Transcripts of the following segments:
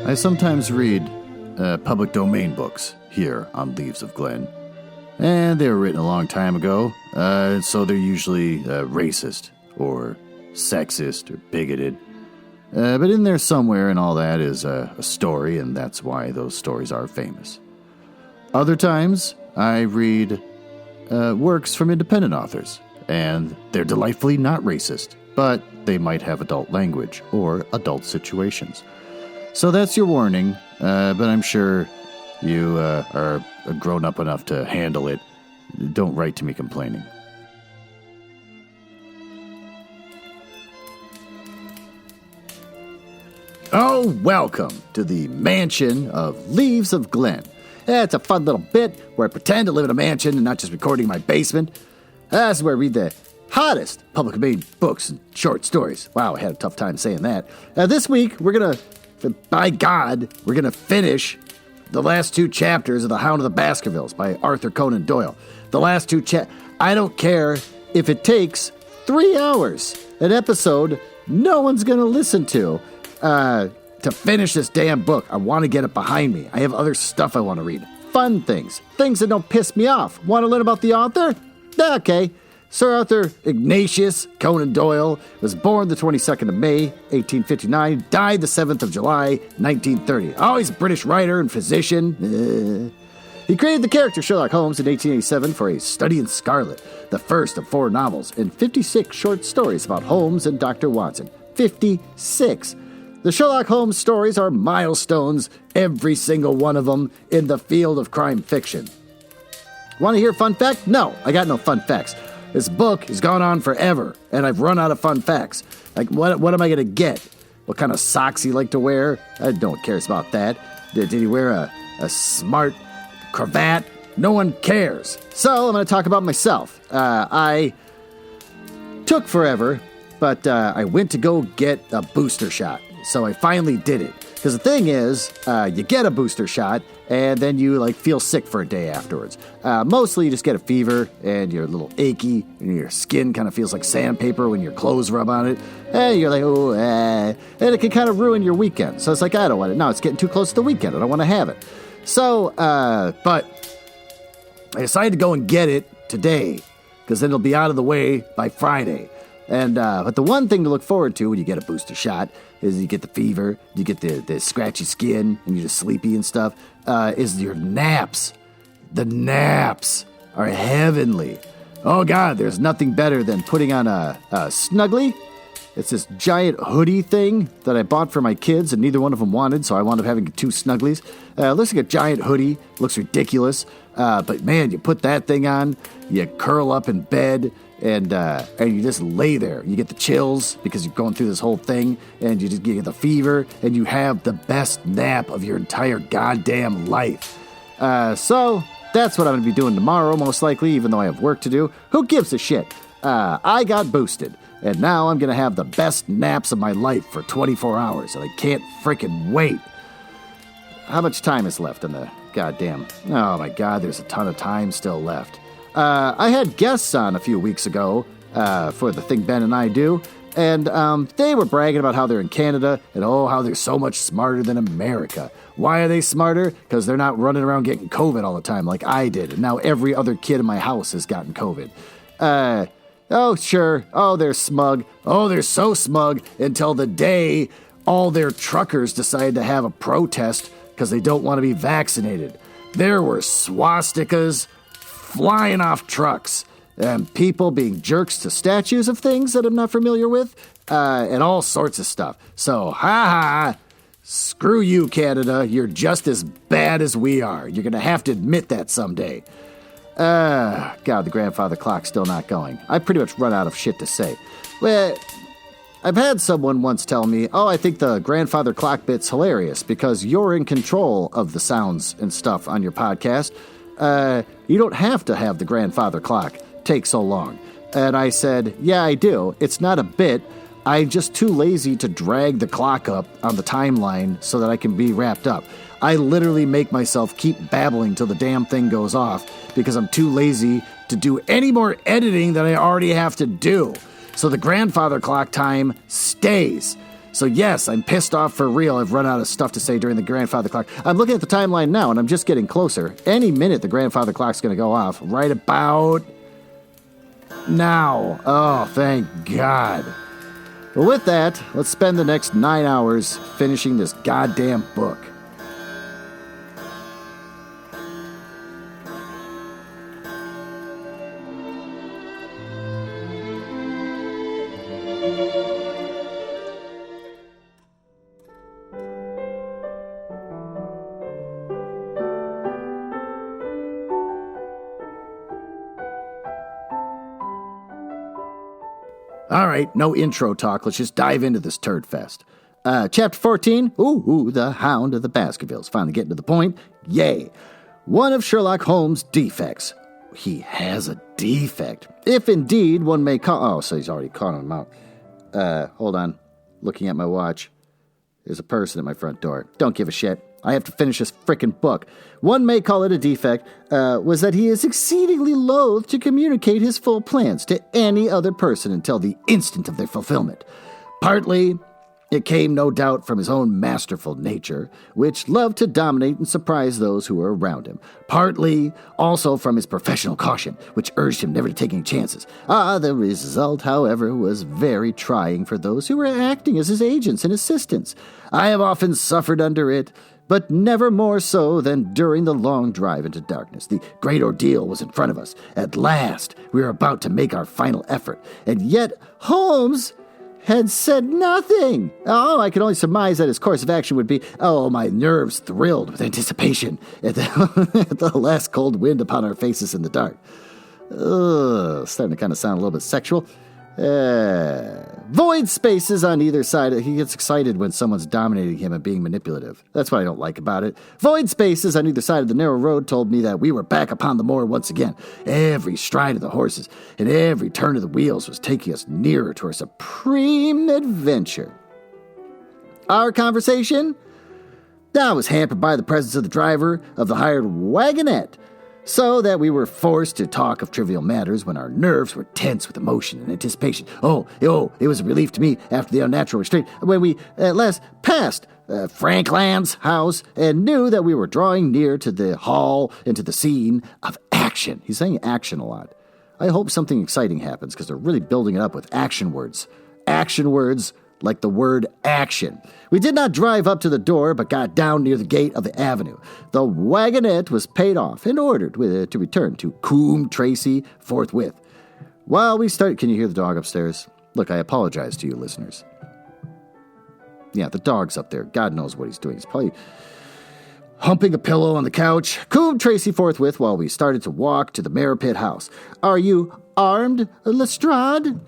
I sometimes read public domain books here on Leaves of Glen. And they were written a long time ago, so they're usually racist or sexist or bigoted. But in there somewhere and all that is a story, and that's why those stories are famous. Other times, I read works from independent authors, and they're delightfully not racist, but they might have adult language or adult situations. So that's your warning, but I'm sure you are grown up enough to handle it. Don't write to me complaining. Oh, welcome to the mansion of Leaves of Glen. It's a fun little bit where I pretend to live in a mansion and not just recording in my basement. That's where I read the hottest public domain books and short stories. Wow, I had a tough time saying that. This week, by God, we're going to finish the last two chapters of The Hound of the Baskervilles by Arthur Conan Doyle. The last two I don't care if it takes 3 hours, an episode no one's going to listen to finish this damn book. I want to get it behind me. I have other stuff I want to read. Fun things that don't piss me off. Want to learn about the author? Okay. Sir Arthur Ignatius Conan Doyle was born the 22nd of May, 1859, died the 7th of July, 1930. Oh, he's a British writer and physician. He created the character Sherlock Holmes in 1887 for A Study in Scarlet, the first of 4 novels and 56 short stories about Holmes and Dr. Watson. 56. The Sherlock Holmes stories are milestones, every single one of them, in the field of crime fiction. Want to hear a fun fact? No, I got no fun facts. This book has gone on forever, and I've run out of fun facts. Like, what am I going to get? What kind of socks he like to wear? I don't care about that. Did he wear a smart cravat? No one cares. So I'm going to talk about myself. I took forever, but I went to go get a booster shot. So I finally did it. Because the thing is, you get a booster shot, and then you feel sick for a day afterwards. Mostly you just get a fever, and you're a little achy, and your skin kind of feels like sandpaper when your clothes rub on it. And you're like, and it can kind of ruin your weekend. So it's like, I don't want it. No, it's getting too close to the weekend. I don't want to have it. So, but I decided to go and get it today, because then it'll be out of the way by Friday. And but the one thing to look forward to when you get a booster shot is you get the fever, you get the scratchy skin, and you're just sleepy and stuff, is your naps. The naps are heavenly. Oh, God, there's nothing better than putting on a Snuggly. It's this giant hoodie thing that I bought for my kids, and neither one of them wanted, so I wound up having 2 Snugglies. It looks like a giant hoodie. Looks ridiculous. But, man, you put that thing on, you curl up in bed, and you just lay there. You get the chills because you're going through this whole thing, and you just get the fever, and you have the best nap of your entire goddamn life. So that's what I'm going to be doing tomorrow, most likely, even though I have work to do. Who gives a shit? I got boosted, and now I'm going to have the best naps of my life for 24 hours, and I can't freaking wait. How much time is left in the goddamn... Oh, my God, there's a ton of time still left. I had guests on a few weeks ago for the thing Ben and I do, and they were bragging about how they're in Canada and how they're so much smarter than America. Why are they smarter? Because they're not running around getting COVID all the time like I did, and now every other kid in my house has gotten COVID. Oh, sure. Oh, they're smug. Oh, they're so smug until the day all their truckers decided to have a protest because they don't want to be vaccinated. There were swastikas flying off trucks, and people being jerks to statues of things that I'm not familiar with, and all sorts of stuff. So, screw you, Canada. You're just as bad as we are. You're going to have to admit that someday. God, the grandfather clock's still not going. I pretty much run out of shit to say. Well, I've had someone once tell me, I think the grandfather clock bit's hilarious because you're in control of the sounds and stuff on your podcast. You don't have to have the grandfather clock take so long. And I said, yeah, I do. It's not a bit. I'm just too lazy to drag the clock up on the timeline so that I can be wrapped up. I literally make myself keep babbling till the damn thing goes off because I'm too lazy to do any more editing that I already have to do. So the grandfather clock time stays. So yes, I'm pissed off for real. I've run out of stuff to say during the grandfather clock. I'm looking at the timeline now, and I'm just getting closer. Any minute, the grandfather clock's going to go off. Right about now. Oh, thank God. Well, with that, let's spend the next 9 hours finishing this goddamn book. All right, no intro talk. Let's just dive into this turd fest. Chapter 14. The Hound of the Baskervilles. Finally getting to the point. Yay. One of Sherlock Holmes' defects. He has a defect. If indeed one may call... Oh, so he's already calling him out. Hold on. Looking at my watch. There's a person at my front door. Don't give a shit. I have to finish this frickin' book. One may call it a defect, was that he is exceedingly loath to communicate his full plans to any other person until the instant of their fulfillment. Partly, it came, no doubt, from his own masterful nature, which loved to dominate and surprise those who were around him. Partly, also from his professional caution, which urged him never to take any chances. The result, however, was very trying for those who were acting as his agents and assistants. I have often suffered under it, but never more so than during the long drive into darkness. The great ordeal was in front of us. At last, we were about to make our final effort. And yet, Holmes had said nothing. I could only surmise that his course of action would be, my nerves thrilled with anticipation at the last cold wind upon our faces in the dark. Starting to kind of sound a little bit sexual. Void spaces on either side. He gets excited when someone's dominating him and being manipulative. That's what I don't like about it. Void spaces on either side of the narrow road told me that we were back upon the moor once again. Every stride of the horses and every turn of the wheels was taking us nearer to our supreme adventure. Our conversation now was hampered by the presence of the driver of the hired wagonette, so that we were forced to talk of trivial matters when our nerves were tense with emotion and anticipation. It was a relief to me after the unnatural restraint when we at last passed Frankland's house and knew that we were drawing near to the hall and to the scene of action. He's saying action a lot. I hope something exciting happens because they're really building it up with action words. Action words like the word action. We did not drive up to the door, but got down near the gate of the avenue. The wagonette was paid off and ordered to return to Coombe Tracy forthwith. While we started... Can you hear the dog upstairs? Look, I apologize to you listeners. Yeah, the dog's up there. God knows what he's doing. He's probably humping a pillow on the couch. Coombe Tracy forthwith while we started to walk to the Merripit house. Are you armed, Lestrade?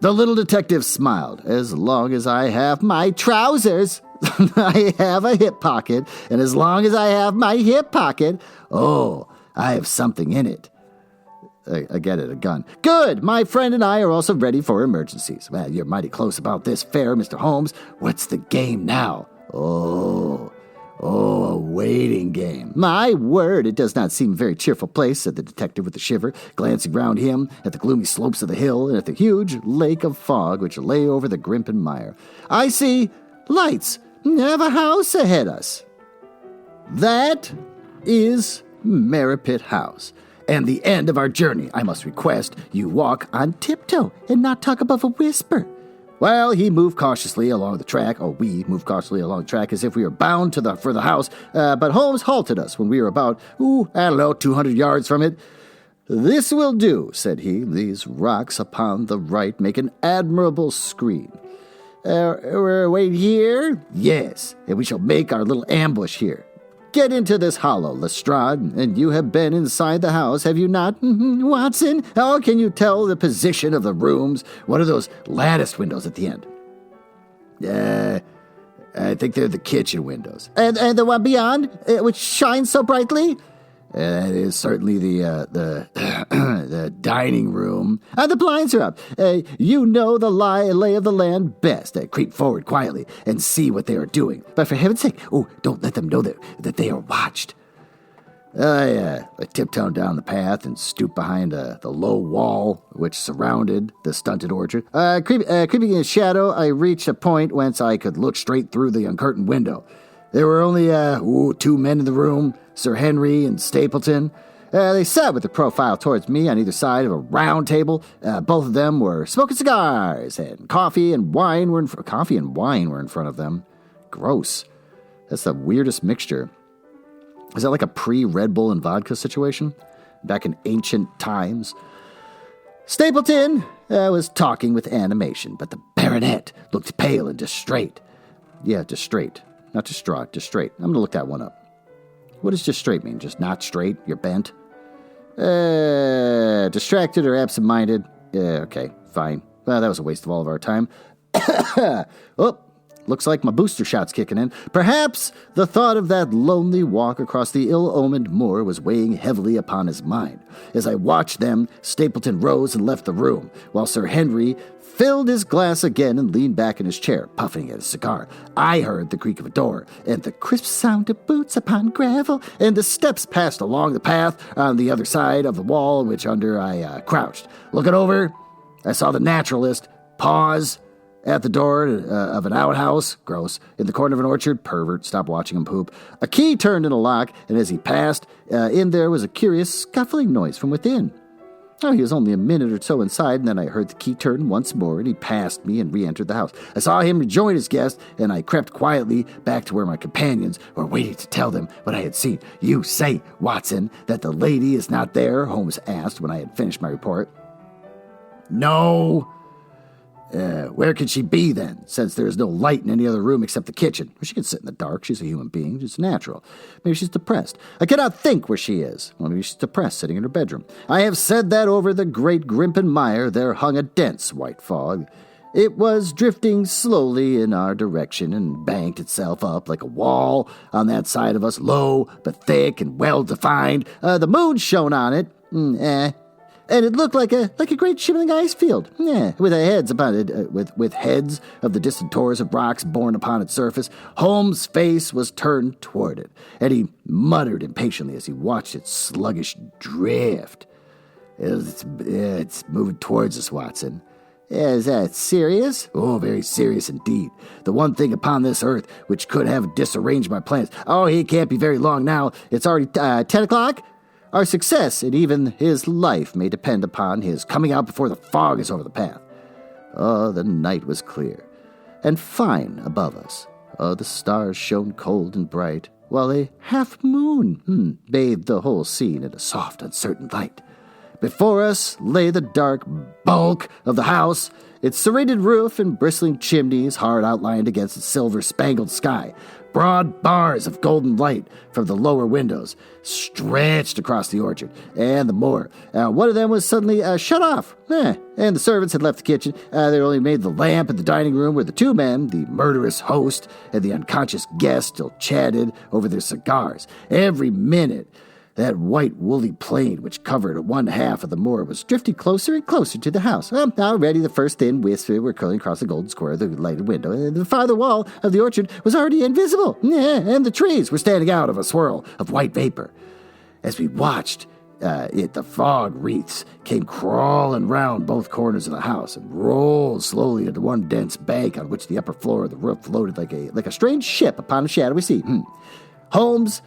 The little detective smiled. As long as I have my trousers, I have a hip pocket. And as long as I have my hip pocket, I have something in it. I get it, a gun. Good! My friend and I are also ready for emergencies. Well, you're mighty close about this fair, Mr. Holmes. What's the game now? A waiting game. My word, it does not seem a very cheerful place, said the detective with a shiver, glancing round him at the gloomy slopes of the hill and at the huge lake of fog which lay over the Grimpen Mire. I see lights. Have a house ahead us. That is Merripit House. And the end of our journey. I must request you walk on tiptoe and not talk above a whisper. Well, he moved cautiously along the track. We moved cautiously along the track as if we were bound for the house. But Holmes halted us when we were about, 200 yards from it. This will do, said he. These rocks upon the right make an admirable screen. Wait here? Yes, and we shall make our little ambush here. Get into this hollow, Lestrade, and you have been inside the house, have you not, Watson? How can you tell the position of the rooms? What are those latticed windows at the end? I think they're the kitchen windows. And the one beyond, which shines so brightly? That is certainly the the dining room. The blinds are up. You know the lay of the land best. Creep forward quietly and see what they are doing. But for heaven's sake, don't let them know that they are watched. I tiptoed down the path and stooped behind the low wall which surrounded the stunted orchard. Creeping in shadow, I reached a point whence I could look straight through the uncurtained window. There were only two men in the room, Sir Henry and Stapleton. They sat with their profile towards me on either side of a round table. Both of them were smoking cigars, and coffee and wine were in front of them. Gross. That's the weirdest mixture. Is that like a pre-Red Bull and vodka situation? Back in ancient times? Stapleton was talking with animation, but the baronet looked pale and distrait. Yeah, distrait. Not distraught, distrait. I'm going to look that one up. What does distrait mean? Just not straight? You're bent? Distracted or absent-minded? Okay, fine. Well, that was a waste of all of our time. Oh, looks like my booster shot's kicking in. Perhaps the thought of that lonely walk across the ill-omened moor was weighing heavily upon his mind. As I watched them, Stapleton rose and left the room, while Sir Henry filled his glass again and leaned back in his chair, puffing at his cigar. I heard the creak of a door, and the crisp sound of boots upon gravel, and the steps passed along the path on the other side of the wall, which under I crouched. Looking over, I saw the naturalist pause at the door of an outhouse, gross, in the corner of an orchard, pervert, stop watching him poop. A key turned in a lock, and as he passed, in there was a curious scuffling noise from within. Oh, he was only a minute or so inside, and then I heard the key turn once more, and he passed me and re-entered the house. I saw him rejoin his guest, and I crept quietly back to where my companions were waiting to tell them what I had seen. "You say, Watson, that the lady is not there?" Holmes asked when I had finished my report. "No." Where could she be, then, since there is no light in any other room except the kitchen? Well, she can sit in the dark. She's a human being. It's natural. Maybe she's depressed. I cannot think where she is. Well, maybe she's depressed, sitting in her bedroom. I have said that over the great Grimpen Mire there hung a dense white fog. It was drifting slowly in our direction and banked itself up like a wall on that side of us, low but thick and well-defined. The moon shone on it. And it looked like a great shimmering ice field, with heads upon it, with heads of the distant tors of rocks borne upon its surface. Holmes' face was turned toward it, and he muttered impatiently as he watched its sluggish drift. It's moving towards us, Watson. Is that serious? Oh, very serious indeed. The one thing upon this earth which could have disarranged my plans. Oh, he can't be very long now. It's already 10 o'clock. Our success and even his life may depend upon his coming out before the fog is over the path. Oh, the night was clear and fine above us. Oh, the stars shone cold and bright, while a half-moon bathed the whole scene in a soft, uncertain light. Before us lay the dark bulk of the house, its serrated roof and bristling chimneys hard outlined against its silver-spangled sky. Broad bars of golden light from the lower windows stretched across the orchard and the moor. One of them was suddenly shut off, and the servants had left the kitchen. They only made the lamp in the dining room where the two men, the murderous host and the unconscious guest, still chatted over their cigars. Every minute, that white woolly plain which covered one half of the moor was drifting closer and closer to the house. Already the first thin wisps were curling across the golden square of the lighted window, and the farther wall of the orchard was already invisible, and the trees were standing out of a swirl of white vapor. As we watched the fog wreaths came crawling round both corners of the house and rolled slowly into one dense bank on which the upper floor of the roof floated like a strange ship upon a shadowy sea. Holmes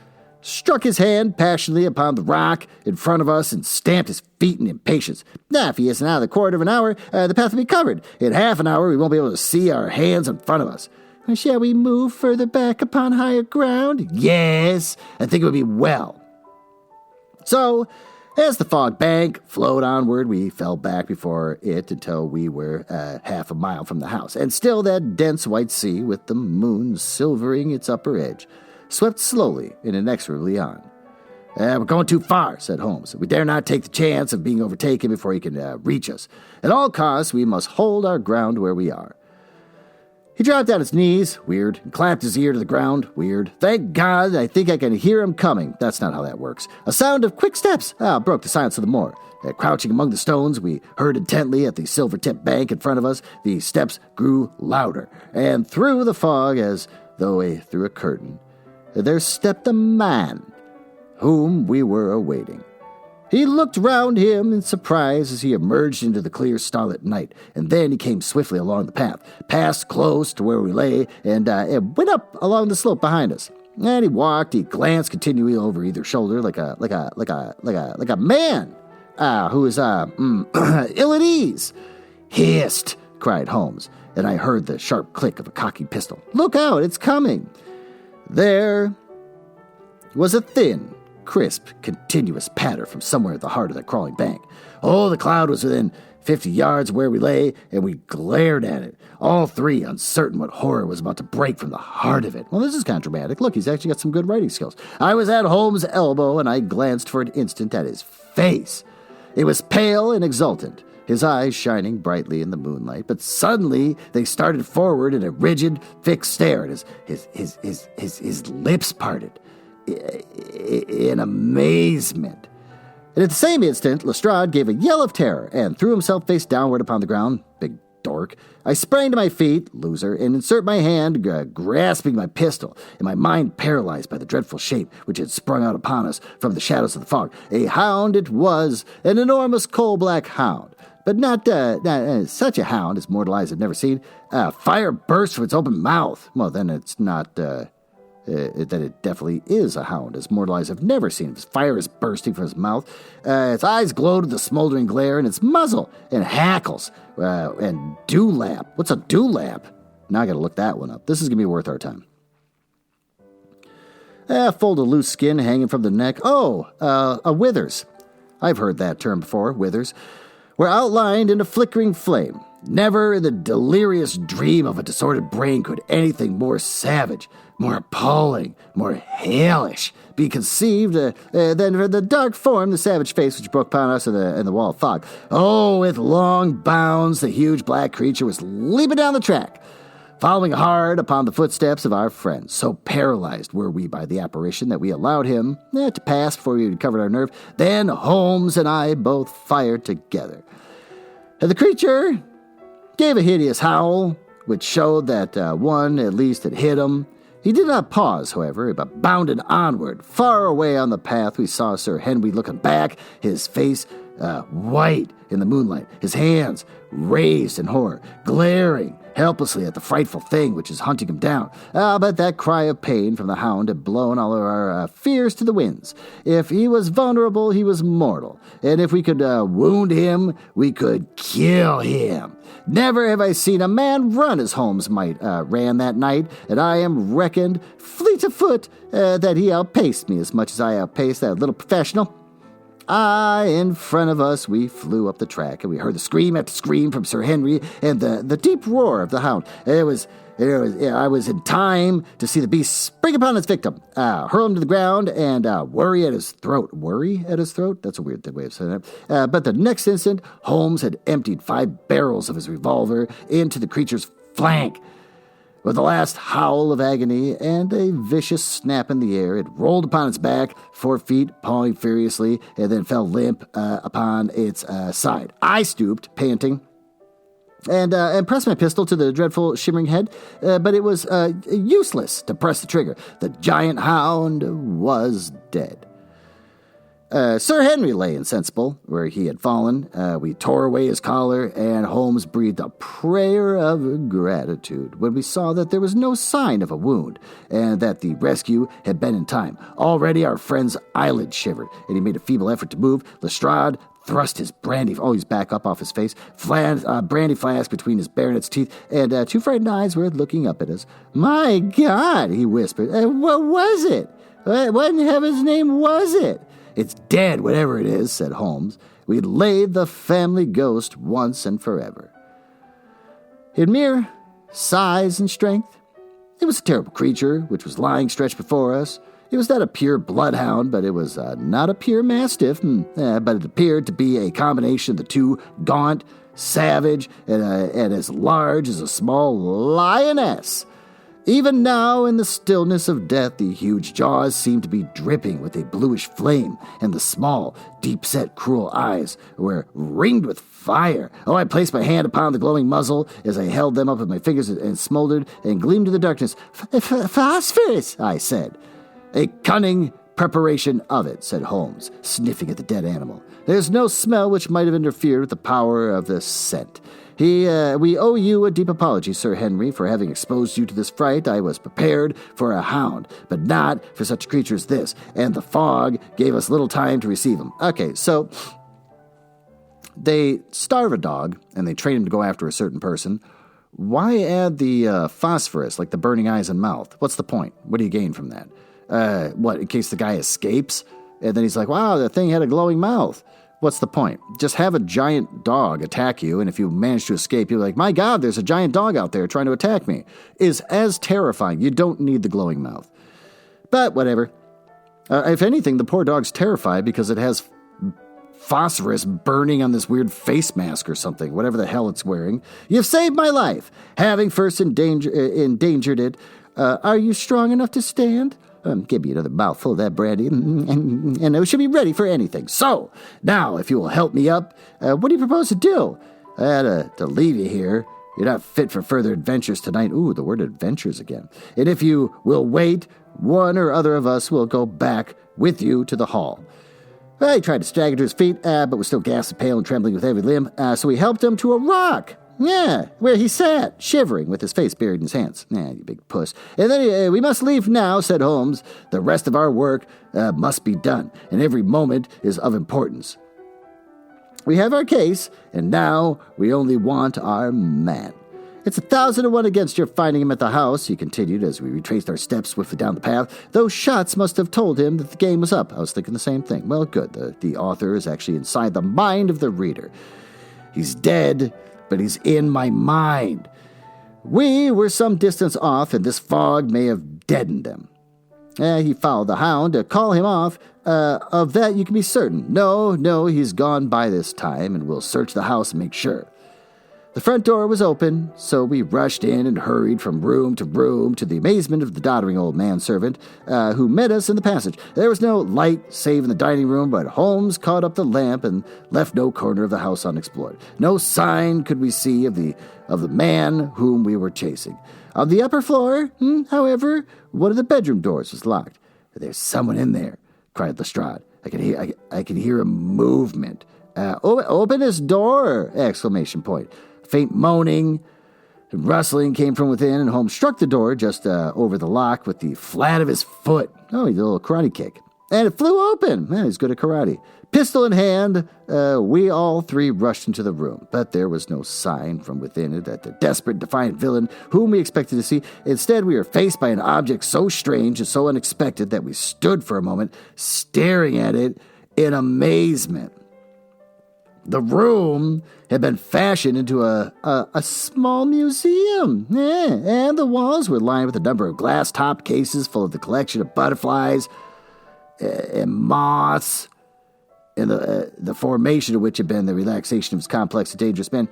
struck his hand passionately upon the rock in front of us and stamped his feet in impatience. If he isn't out of the quarter of an hour, the path will be covered. In half an hour, we won't be able to see our hands in front of us. Shall we move further back upon higher ground? Yes, I think it would be well. So, as the fog bank flowed onward, we fell back before it until we were half a mile from the house, and still that dense white sea, with the moon silvering its upper edge, swept slowly and inexorably on. We're going too far, said Holmes. We dare not take the chance of being overtaken before he can reach us. At all costs, we must hold our ground where we are. He dropped on his knees, weird, and clapped his ear to the ground, weird. Thank God, I think I can hear him coming. That's not how that works. A sound of quick steps broke the silence of the moor. Crouching among the stones, we heard intently at the silver-tipped bank in front of us. The steps grew louder, and through the fog, as though through a curtain, there stepped a man. whom we were awaiting. He looked round him in surprise as he emerged into the clear starlit night, and then he came swiftly along the path, passed close to where we lay, and went up along the slope behind us. And he glanced continually over either shoulder like a man who was ill at ease. "Hist!" cried Holmes, and I heard the sharp click of a cocking pistol. "Look out, it's coming!" There was a thin, crisp, continuous patter from somewhere at the heart of that crawling bank. Oh, the cloud was within 50 yards of where we lay, and we glared at it, all three uncertain what horror was about to break from the heart of it. Well, this is kind of dramatic. Look, he's actually got some good writing skills. I was at Holmes' elbow, and I glanced for an instant at his face. It was pale and exultant, his eyes shining brightly in the moonlight, but suddenly they started forward in a rigid, fixed stare, and his lips parted in amazement. And at the same instant, Lestrade gave a yell of terror and threw himself face downward upon the ground. Big dork. I sprang to my feet, loser, and insert my hand, grasping my pistol, and my mind paralyzed by the dreadful shape which had sprung out upon us from the shadows of the fog. A hound it was, an enormous coal-black hound. But not such a hound as mortal eyes have never seen. Fire burst from its open mouth. Well, then it's not... that it definitely is a hound, as mortal eyes have never seen. His fire is bursting from his mouth. Its eyes glowed with a smoldering glare, and its muzzle and hackles and dewlap. What's a dewlap? Now I got to look that one up. This is going to be worth our time. Fold of loose skin hanging from the neck. Oh, a withers. I've heard that term before, withers. Were outlined in a flickering flame. Never in the delirious dream of a disordered brain could anything more savage, more appalling, more hellish be conceived than the dark form, the savage face which broke upon us in the wall of fog. Oh, with long bounds, the huge black creature was leaping down the track, following hard upon the footsteps of our friend. So paralyzed were we by the apparition that we allowed him to pass before we recovered our nerve. Then Holmes and I both fired together. And the creature gave a hideous howl, which showed that one at least had hit him. He did not pause, however, but bounded onward. Far away on the path we saw Sir Henry looking back, his face white in the moonlight, his hands raised in horror, glaring helplessly at the frightful thing which is hunting him down. But that cry of pain from the hound had blown all of our fears to the winds. If he was vulnerable, he was mortal, and if we could wound him, we could kill him. Never have I seen a man run as Holmes might ran that night, and I am reckoned fleet of foot that he outpaced me as much as I outpaced that little professional. In front of us we flew up the track, and we heard the scream after scream from Sir Henry and the deep roar of the hound. I was in time to see the beast spring upon its victim, hurl him to the ground, and worry at his throat. Worry at his throat? That's a weird way of saying it. But the next instant, Holmes had emptied 5 barrels of his revolver into the creature's flank. With a last howl of agony and a vicious snap in the air, it rolled upon its back, 4 feet, pawing furiously, and then fell limp upon its side. I stooped, panting, and pressed my pistol to the dreadful shimmering head, but it was useless to press the trigger. The giant hound was dead. Sir Henry lay insensible where he had fallen. We tore away his collar, and Holmes breathed a prayer of gratitude when we saw that there was no sign of a wound, and that the rescue had been in time. Already our friend's eyelid shivered, and he made a feeble effort to move. Lestrade thrust his brandy, he's back up off his face, brandy flask between his baronet's teeth, and 2 frightened eyes were looking up at us. "My God," he whispered, "what was it? What in heaven's name was it?" "It's dead, whatever it is," said Holmes. "We laid the family ghost once and forever." In mere size and strength, it was a terrible creature which was lying stretched before us. It was not a pure bloodhound, but it was not a pure mastiff, but it appeared to be a combination of the two, gaunt, savage, and as large as a small lioness. Even now, in the stillness of death, the huge jaws seemed to be dripping with a bluish flame, and the small, deep-set, cruel eyes were ringed with fire. I placed my hand upon the glowing muzzle as I held them up with my fingers and smoldered and gleamed in the darkness. "Phosphorus," I said. A cunning, preparation of it," said Holmes, sniffing at the dead animal. "There's no smell which might have interfered with the power of the scent. We owe you a deep apology, Sir Henry, for having exposed you to this fright. I was prepared for a hound, but not for such a creature as this, and the fog gave us little time to receive him." Okay, so they starve a dog, and they train him to go after a certain person. Why add the phosphorus, like the burning eyes and mouth? What's the point? What do you gain from that? In case the guy escapes? And then he's like, wow, that thing had a glowing mouth. What's the point? Just have a giant dog attack you, and if you manage to escape, you're like, my God, there's a giant dog out there trying to attack me. Is as terrifying. You don't need the glowing mouth. But whatever. If anything, the poor dog's terrified because it has phosphorus burning on this weird face mask or something, whatever the hell it's wearing. "You've saved my life, having first endangered it. Are you strong enough to stand?" "Give me another mouthful of that brandy, and I should be ready for anything. So, now, if you will help me up, what do you propose to do?" "I had to leave you here. You're not fit for further adventures tonight." Ooh, the word adventures again. "And if you will wait, one or other of us will go back with you to the hall." He tried to stagger to his feet, but was still ghastly pale and trembling with every limb, so we helped him to a rock. Yeah, where he sat, shivering, with his face buried in his hands. You big puss. "And then we must leave now," said Holmes. "The rest of our work must be done, and every moment is of importance. We have our case, and now we only want our man. It's 1,000 to 1 against your finding him at the house," he continued as we retraced our steps swiftly down the path. "Those shots must have told him that the game was up." I was thinking the same thing. Well, good. The author is actually inside the mind of the reader. He's dead, but he's in my mind. We were some distance off, and this fog may have deadened him. He followed the hound to call him off. Of that you can be certain. No, he's gone by this time, and we'll search the house and make sure. The front door was open, so we rushed in and hurried from room to room to the amazement of the doddering old manservant who met us in the passage. There was no light save in the dining room, but Holmes caught up the lamp and left no corner of the house unexplored. No sign could we see of the man whom we were chasing. On the upper floor, however, one of the bedroom doors was locked. "There's someone in there," cried Lestrade. I could hear a movement. "Open this door!" Exclamation point. Faint moaning and rustling came from within, and Holmes struck the door just over the lock with the flat of his foot. Oh, he did a little karate kick. And it flew open. Man, he's good at karate. Pistol in hand, we all three rushed into the room, but there was no sign from within it that the desperate, defiant villain whom we expected to see. Instead, we were faced by an object so strange and so unexpected that we stood for a moment, staring at it in amazement. The room had been fashioned into a small museum, and the walls were lined with a number of glass-topped cases full of the collection of butterflies and moths, and the formation of which had been the relaxation of his complex and dangerous men.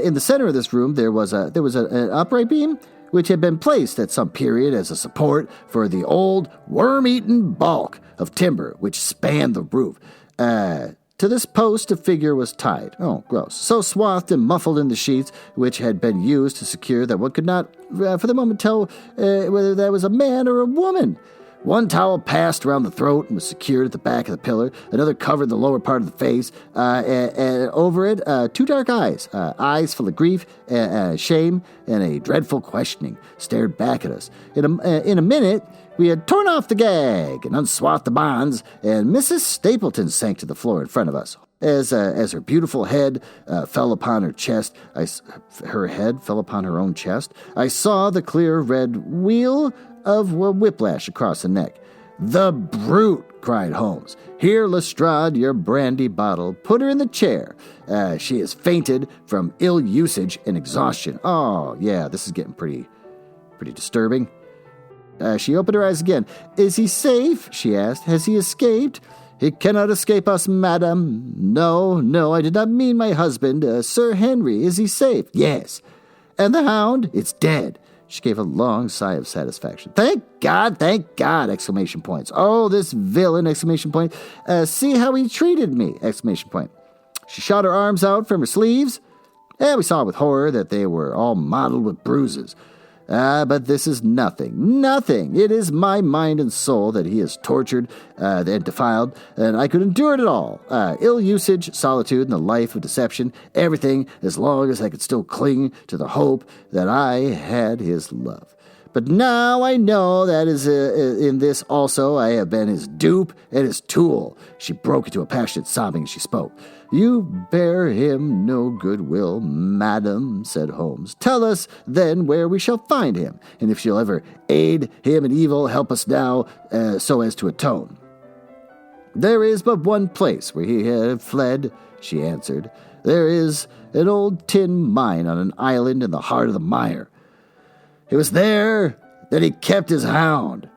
In the center of this room, there was an upright beam which had been placed at some period as a support for the old worm-eaten bulk of timber which spanned the roof. To this post a figure was tied. Oh, gross. So swathed and muffled in the sheets which had been used to secure that one could not, for the moment, tell whether that was a man or a woman. One towel passed around the throat and was secured at the back of the pillar. Another covered the lower part of the face. And over it, 2 dark eyes, eyes full of grief, shame, and a dreadful questioning, stared back at us. In a minute, we had torn off the gag and unswathed the bonds, and Mrs. Stapleton sank to the floor in front of us. As her beautiful head fell upon her chest, her head fell upon her own chest, I saw the clear red wheal of whiplash across the neck. "The brute!" cried Holmes. "Here, Lestrade, your brandy bottle. Put her in the chair. She has fainted from ill usage and exhaustion." Oh, yeah, this is getting pretty disturbing. She opened her eyes again. "Is he safe?" she asked. "Has he escaped?" "He cannot escape us, madam." No, I did not mean my husband. Sir Henry, is he safe?" "Yes." "And the hound?" "It's dead." She gave a long sigh of satisfaction. Thank God, exclamation points. "Oh, this villain," exclamation point. "See how he treated me," exclamation point. She shot her arms out from her sleeves, and we saw with horror that they were all mottled with bruises. But this is nothing. Nothing. It is my mind and soul that he has tortured and defiled, and I could endure it all. Ill usage, solitude, and the life of deception, everything, as long as I could still cling to the hope that I had his love. But now I know that in this also I have been his dupe and his tool. She broke into a passionate sobbing as she spoke. You bear him no goodwill, madam, said Holmes. Tell us then where we shall find him, and if she'll ever aid him in evil, help us now so as to atone. There is but one place where he had fled, she answered. There is an old tin mine on an island in the heart of the mire. It was there that he kept his hound,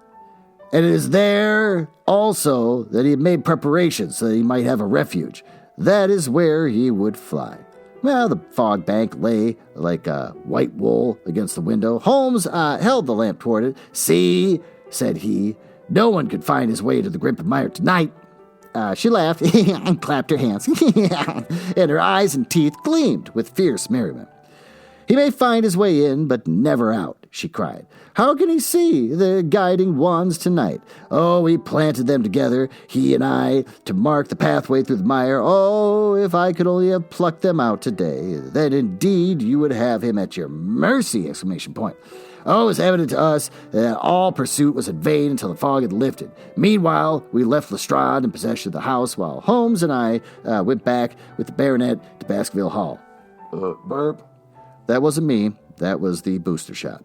and it is there also that he had made preparations so that he might have a refuge. That is where he would fly. Well, the fog bank lay like white wool against the window. Holmes held the lamp toward it. See, said he, no one could find his way to the grip of mire tonight. She laughed and clapped her hands, and her eyes and teeth gleamed with fierce merriment. He may find his way in, but never out, she cried. How can he see the guiding wands tonight? Oh, we planted them together, he and I, to mark the pathway through the mire. Oh, if I could only have plucked them out today, then indeed you would have him at your mercy! Exclamation point. Oh, it was evident to us that all pursuit was in vain until the fog had lifted. Meanwhile, we left Lestrade in possession of the house, while Holmes and I went back with the baronet to Baskerville Hall. Burp. That wasn't me. That was the booster shot.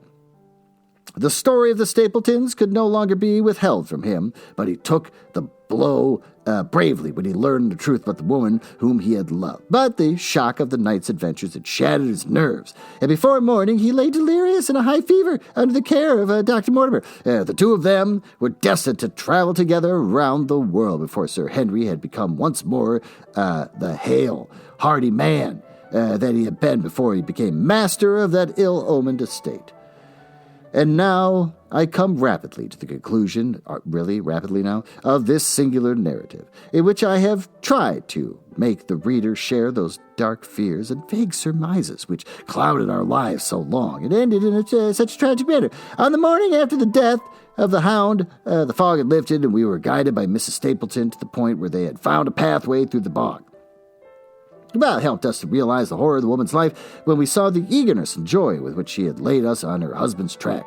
The story of the Stapletons could no longer be withheld from him, but he took the blow bravely when he learned the truth about the woman whom he had loved. But the shock of the night's adventures had shattered his nerves, and before morning he lay delirious in a high fever under the care of Dr. Mortimer. The two of them were destined to travel together around the world before Sir Henry had become once more the hale, hearty man that he had been before he became master of that ill-omened estate. And now I come rapidly to the conclusion, really rapidly now, of this singular narrative, in which I have tried to make the reader share those dark fears and vague surmises which clouded our lives so long and ended in such a tragic manner. On the morning after the death of the Hound, the fog had lifted, and we were guided by Mrs. Stapleton to the point where they had found a pathway through the bog. Well, it helped us to realize the horror of the woman's life when we saw the eagerness and joy with which she had laid us on her husband's track.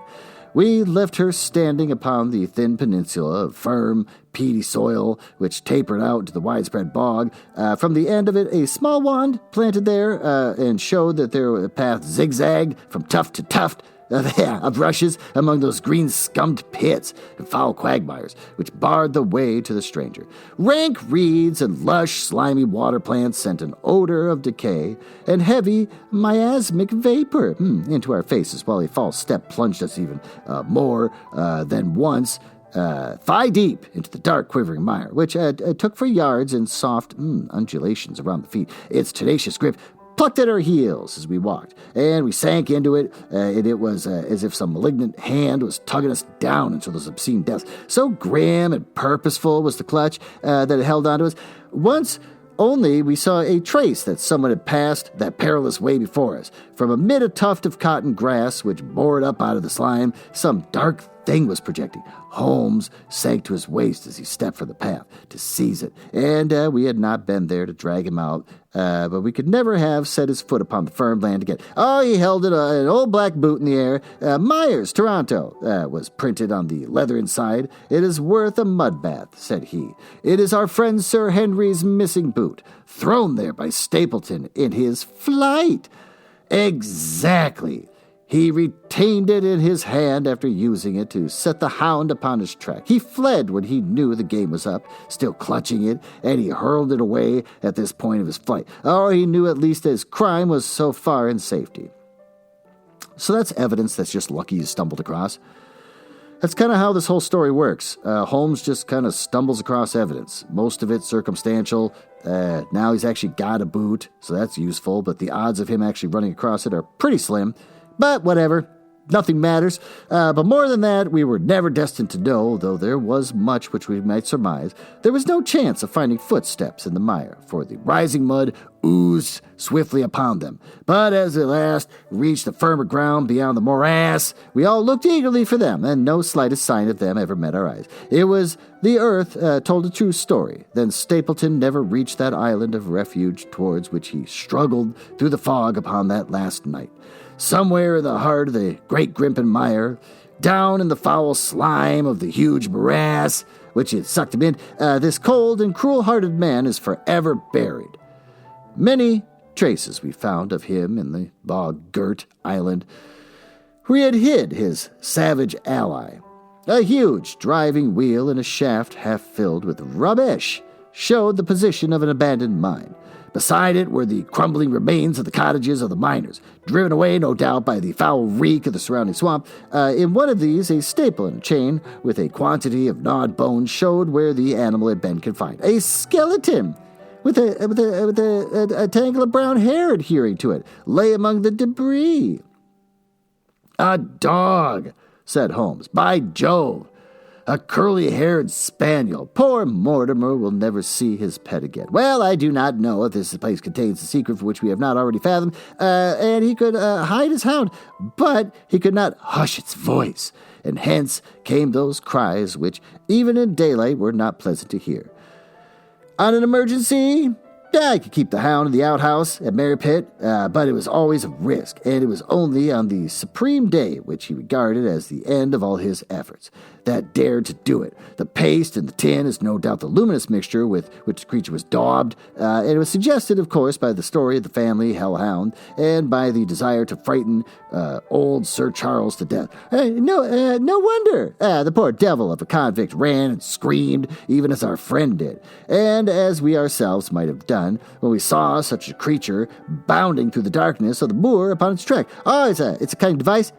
We left her standing upon the thin peninsula of firm, peaty soil which tapered out to the widespread bog. From the end of it, a small wand planted there and showed that their path zigzagged from tuft to tuft of rushes among those green scummed pits and foul quagmires which barred the way to the stranger. Rank reeds and lush, slimy water plants sent an odor of decay and heavy, miasmic vapor into our faces, while a false step plunged us even more than once thigh deep into the dark, quivering mire, which took for yards in soft undulations around the feet. Its tenacious grip plucked at our heels as we walked, and we sank into it, and it was as if some malignant hand was tugging us down into those obscene depths. So grim and purposeful was the clutch that it held onto us. Once only we saw a trace that someone had passed that perilous way before us. From amid a tuft of cotton grass which bored up out of the slime, some dark thing was projecting. Holmes sank to his waist as he stepped from the path to seize it, and we had not been there to drag him out, but we could never have set his foot upon the firm land again. Oh, he held it, an old black boot in the air. Myers, Toronto, was printed on the leather inside. It is worth a mud bath, said he. It is our friend Sir Henry's missing boot, thrown there by Stapleton in his flight. Exactly. He retained it in his hand after using it to set the Hound upon his track. He fled when he knew the game was up, still clutching it, and he hurled it away at this point of his flight. Oh, he knew at least that his crime was so far in safety. So that's evidence that's just lucky he stumbled across. That's kind of how this whole story works. Holmes just kind of stumbles across evidence. Most of it circumstantial. Now he's actually got a boot, so that's useful, but the odds of him actually running across it are pretty slim. But whatever. nothing matters. But more than that, we were never destined to know, though there was much which we might surmise. There was no chance of finding footsteps in the mire, for the rising mud oozed swiftly upon them. But as at last reached the firmer ground beyond the morass, we all looked eagerly for them, and no slightest sign of them ever met our eyes. It was the earth told a true story. Then Stapleton never reached that island of refuge towards which he struggled through the fog upon that last night. Somewhere in the heart of the great Grimpen mire, down in the foul slime of the huge morass which had sucked him in, this cold and cruel-hearted man is forever buried. Many traces we found of him in the bog-girt island, where he had hid his savage ally. A huge driving wheel and a shaft half filled with rubbish showed the position of an abandoned mine. Beside it were the crumbling remains of the cottages of the miners, driven away, no doubt, by the foul reek of the surrounding swamp. In one of these, a staple in a chain with a quantity of gnawed bones showed where the animal had been confined. A skeleton with a tangle of brown hair adhering to it lay among the debris. "A dog," said Holmes. "By Jove! A curly-haired spaniel. Poor Mortimer will never see his pet again. Well, I do not know if this place contains a secret for which we have not already fathomed, and he could hide his hound, but he could not hush its voice, and hence came those cries which, even in daylight, were not pleasant to hear. On an emergency, I could keep the hound in the outhouse at Mary Pitt, but it was always a risk, and it was only on the supreme day, which he regarded as the end of all his efforts, that dared to do it. The paste in the tin is no doubt the luminous mixture with which the creature was daubed, and it was suggested, of course, by the story of the family hellhound, and by the desire to frighten old Sir Charles to death. No wonder the poor devil of a convict ran and screamed, even as our friend did, and as we ourselves might have done when we saw such a creature bounding through the darkness of the moor upon its track. Oh, it's a kind of device,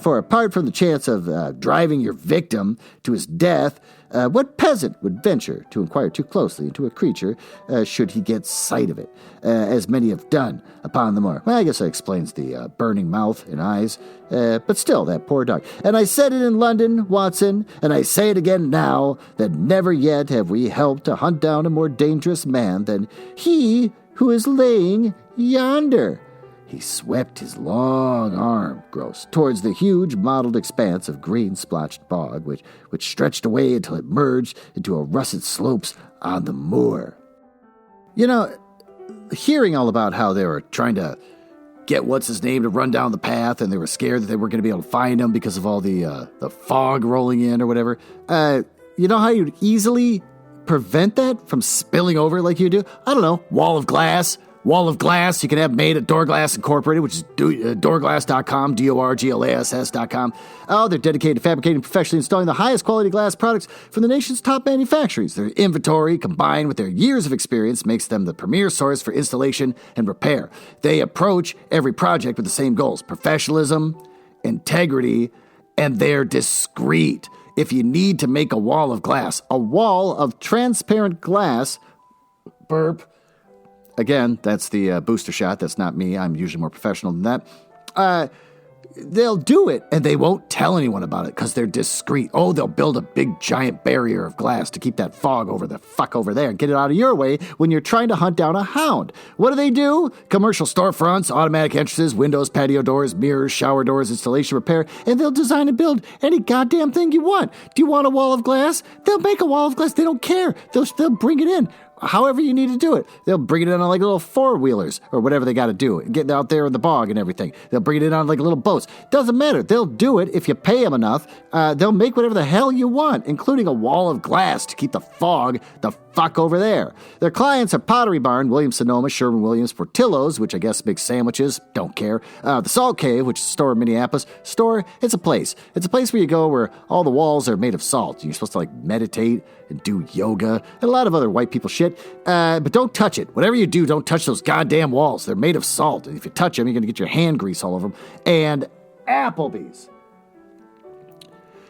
for apart from the chance of driving your victim to his death, what peasant would venture to inquire too closely into a creature should he get sight of it, as many have done upon the moor? Well, I guess that explains the burning mouth and eyes, but still, that poor dog. And I said it in London, Watson, and I say it again now, that never yet have we helped to hunt down a more dangerous man than he who is laying yonder. He swept his long arm, gross, towards the huge mottled expanse of green-splotched bog, which stretched away until it merged into a russet slopes on the moor. You know, hearing all about how they were trying to get what's-his-name to run down the path, and they were scared that they weren't going to be able to find him because of all the fog rolling in or whatever, you know how you'd easily prevent that from spilling over like you do? I don't know, wall of glass you can have made at Doorglass Incorporated, which is doorglass.com, DORGLASS.com. Oh, they're dedicated to fabricating professionally installing the highest quality glass products from the nation's top manufacturers. Their inventory, combined with their years of experience, makes them the premier source for installation and repair. They approach every project with the same goals: professionalism, integrity, and they're discreet. If you need to make a wall of transparent glass, burp. Again, that's the booster shot. That's not me. I'm usually more professional than that. They'll do it, and they won't tell anyone about it because they're discreet. Oh, they'll build a big, giant barrier of glass to keep that fog over there and get it out of your way when you're trying to hunt down a hound. What do? Commercial storefronts, automatic entrances, windows, patio doors, mirrors, shower doors, installation, repair, and they'll design and build any goddamn thing you want. Do you want a wall of glass? They'll make a wall of glass. They don't care. They'll bring it in. However you need to do it. They'll bring it in on like little four-wheelers or whatever they got to do, getting out there in the bog and everything. They'll bring it in on like little boats. Doesn't matter. They'll do it if you pay them enough. They'll make whatever the hell you want, including a wall of glass to keep the fog the fuck over there. Their clients are Pottery Barn, Williams-Sonoma, Sherwin-Williams, Portillo's, which I guess makes sandwiches. Don't care. The Salt Cave, which is a store in Minneapolis. It's a place. It's a place where you go where all the walls are made of salt. You're supposed to like meditate and do yoga and a lot of other white people shit. But don't touch it. Whatever you do, don't touch those goddamn walls. They're made of salt. And if you touch them, you're going to get your hand grease all over them. And Applebee's.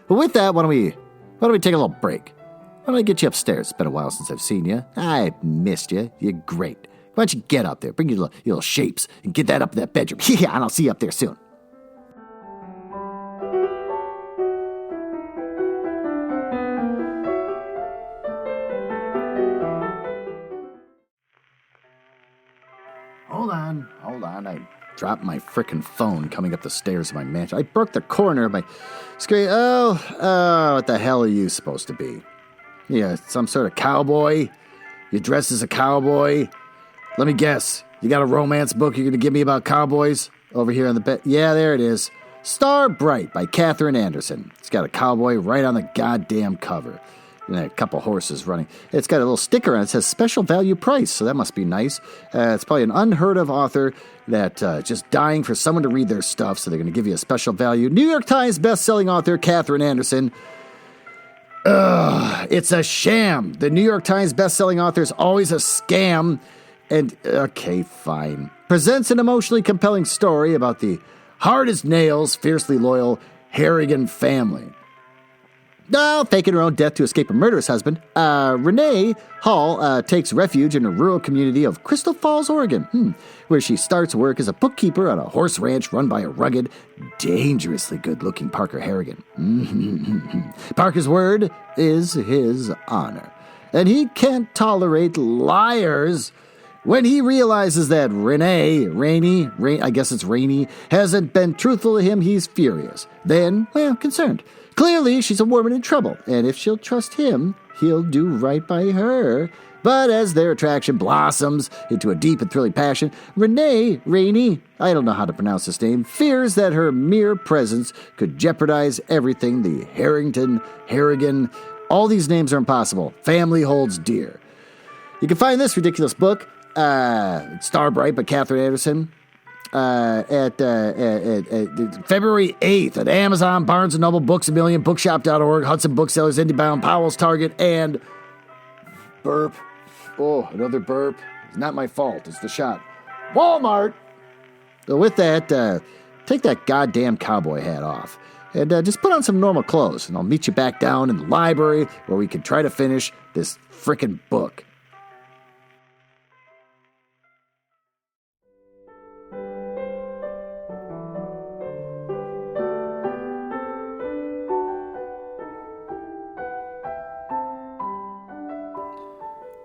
But with that, why don't we take a little break? Why don't I get you upstairs? It's been a while since I've seen you. I missed you. You're great. Why don't you get up there? Bring your little shapes and get that up in that bedroom. Yeah, and I'll see you up there soon. dropped my frickin' phone coming up the stairs of my mansion. I broke the corner of my screen. What the hell are you supposed to be? Yeah, some sort of cowboy? You dress as a cowboy? Let me guess. You got a romance book you're going to give me about cowboys? Over here on the bed. Yeah, there it is. Star Bright by Katherine Anderson. It's got a cowboy right on the goddamn cover. And a couple horses running. It's got a little sticker on it that says special value price, so that must be nice. It's probably an unheard of author that just dying for someone to read their stuff, so they're going to give you a special value. New York Times best-selling author Katherine Anderson. It's a sham. The New York Times best-selling author is always a scam. And, okay, fine. Presents an emotionally compelling story about the hard-as-nails, fiercely loyal Harrigan family. Faking her own death to escape a murderous husband, Renee Hall takes refuge in a rural community of Crystal Falls, Oregon, where she starts work as a bookkeeper on a horse ranch run by a rugged, dangerously good-looking Parker Harrigan. Parker's word is his honor, and he can't tolerate liars. When he realizes that Rainey, hasn't been truthful to him, he's furious. Then, concerned. Clearly, she's a woman in trouble, and if she'll trust him, he'll do right by her. But as their attraction blossoms into a deep and thrilling passion, Rainey, I don't know how to pronounce this name, fears that her mere presence could jeopardize everything the Harrigan, all these names are impossible, family holds dear. You can find this ridiculous book, Star Bright by Katherine Anderson, at February 8th at Amazon, Barnes & Noble, Books A Million, Bookshop.org, Hudson Booksellers, IndieBound, Powell's, Target, and burp. Oh, another burp. It's not my fault. It's the shot. Walmart. So with that, take that goddamn cowboy hat off and just put on some normal clothes, and I'll meet you back down in the library where we can try to finish this frickin' book.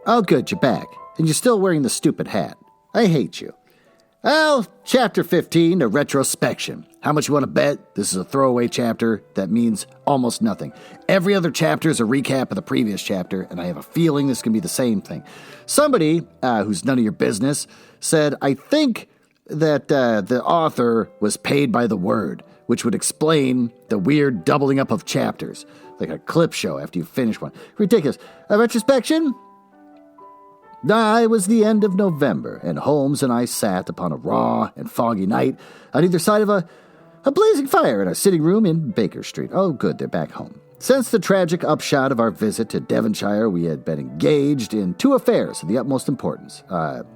Oh, good, you're back. And you're still wearing the stupid hat. I hate you. Well, Chapter 15, a retrospection. How much you want to bet? This is a throwaway chapter that means almost nothing. Every other chapter is a recap of the previous chapter, and I have a feeling this can be the same thing. Somebody, who's none of your business, said, I think that the author was paid by the word, which would explain the weird doubling up of chapters, like a clip show after you finish one. Ridiculous. A retrospection? It was the end of November, and Holmes and I sat upon a raw and foggy night on either side of a blazing fire in our sitting room in Baker Street. Oh, good, they're back home. Since the tragic upshot of our visit to Devonshire, we had been engaged in two affairs of the utmost importance.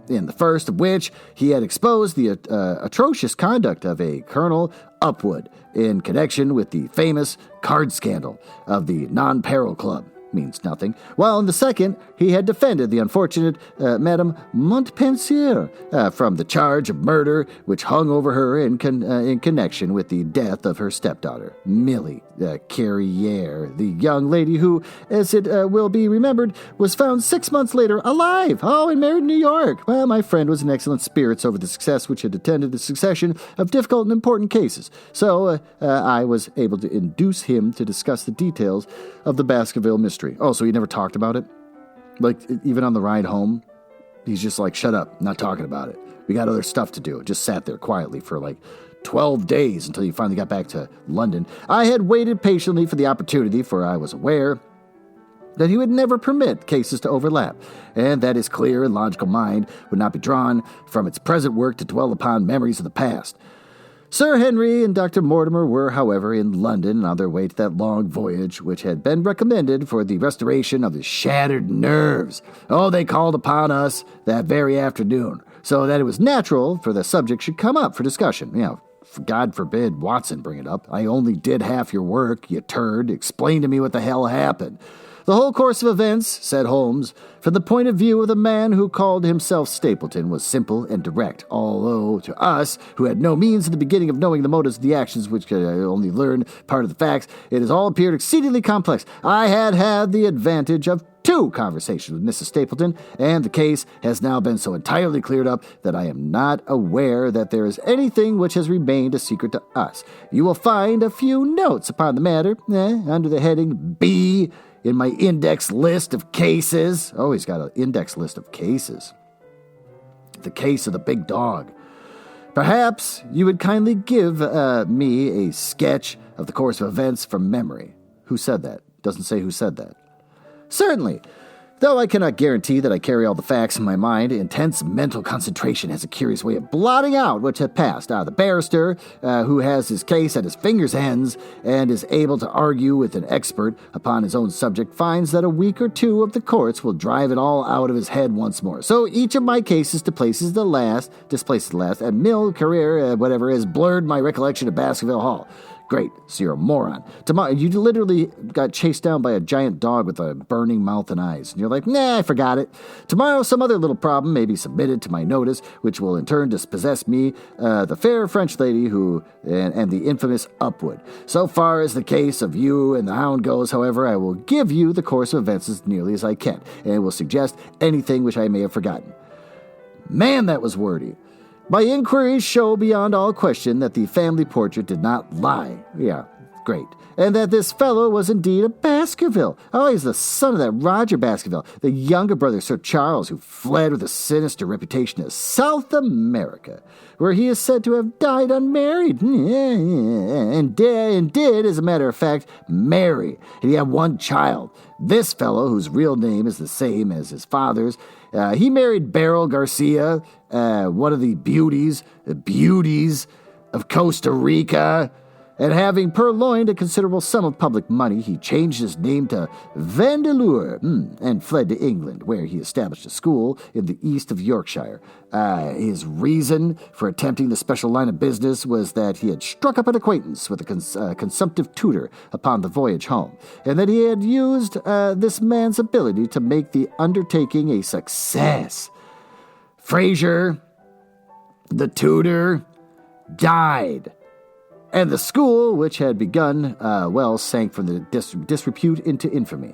In the first of which, he had exposed the atrocious conduct of a Colonel Upwood in connection with the famous card scandal of the Non-Peril Club. Means nothing. While in the second, he had defended the unfortunate Madame Montpensier from the charge of murder which hung over her in connection with the death of her stepdaughter, Millie Carriere, the young lady who, as it will be remembered, was found 6 months later alive, and married in New York. Well, my friend was in excellent spirits over the success which had attended the succession of difficult and important cases, so I was able to induce him to discuss the details of the Baskerville mystery. Oh, so he never talked about it? Like, even on the ride home, he's just like, shut up, not talking about it. We got other stuff to do. Just sat there quietly for like 12 days until he finally got back to London. I had waited patiently for the opportunity, for I was aware that he would never permit cases to overlap, and that his clear and logical mind would not be drawn from its present work to dwell upon memories of the past. Sir Henry and Dr. Mortimer were, however, in London on their way to that long voyage which had been recommended for the restoration of his shattered nerves. They called upon us that very afternoon, so that it was natural for the subject should come up for discussion. God forbid Watson bring it up. I only did half your work, you turd. Explain to me what the hell happened. The whole course of events, said Holmes, from the point of view of the man who called himself Stapleton, was simple and direct, although to us, who had no means at the beginning of knowing the motives of the actions which could only learn part of the facts, it has all appeared exceedingly complex. I had the advantage of 2 conversations with Mrs. Stapleton, and the case has now been so entirely cleared up that I am not aware that there is anything which has remained a secret to us. You will find a few notes upon the matter, under the heading B, in my index list of cases. Oh, he's got an index list of cases. The case of the big dog. Perhaps you would kindly give me a sketch of the course of events from memory. Who said that? Doesn't say who said that. Certainly. Though I cannot guarantee that I carry all the facts in my mind, intense mental concentration has a curious way of blotting out what had passed. The barrister, who has his case at his fingers' ends and is able to argue with an expert upon his own subject, finds that a week or 2 of the courts will drive it all out of his head once more. So each of my cases displaces the last, and Mill career, whatever, has blurred my recollection of Baskerville Hall. Great, so you're a moron. Tomorrow, you literally got chased down by a giant dog with a burning mouth and eyes. And you're like, nah, I forgot it. Tomorrow, some other little problem may be submitted to my notice, which will in turn dispossess me, the fair French lady and the infamous Upwood. So far as the case of you and the Hound goes, however, I will give you the course of events as nearly as I can, and will suggest anything which I may have forgotten. Man, that was wordy. My inquiries show beyond all question that the family portrait did not lie. Yeah, great. And that this fellow was indeed a Baskerville. Oh, he's the son of that Roger Baskerville, the younger brother, Sir Charles, who fled with a sinister reputation to South America, where he is said to have died unmarried. And did, as a matter of fact, marry. And he had 1 child. This fellow, whose real name is the same as his father's, he married Beryl Garcia, one of the beauties of Costa Rica, and having purloined a considerable sum of public money, he changed his name to Vandeleur and fled to England, where he established a school in the east of Yorkshire. His reason for attempting the special line of business was that he had struck up an acquaintance with a consumptive tutor upon the voyage home, and that he had used this man's ability to make the undertaking a success. Fraser, the tutor, died, and the school, which had begun sank from the disrepute into infamy.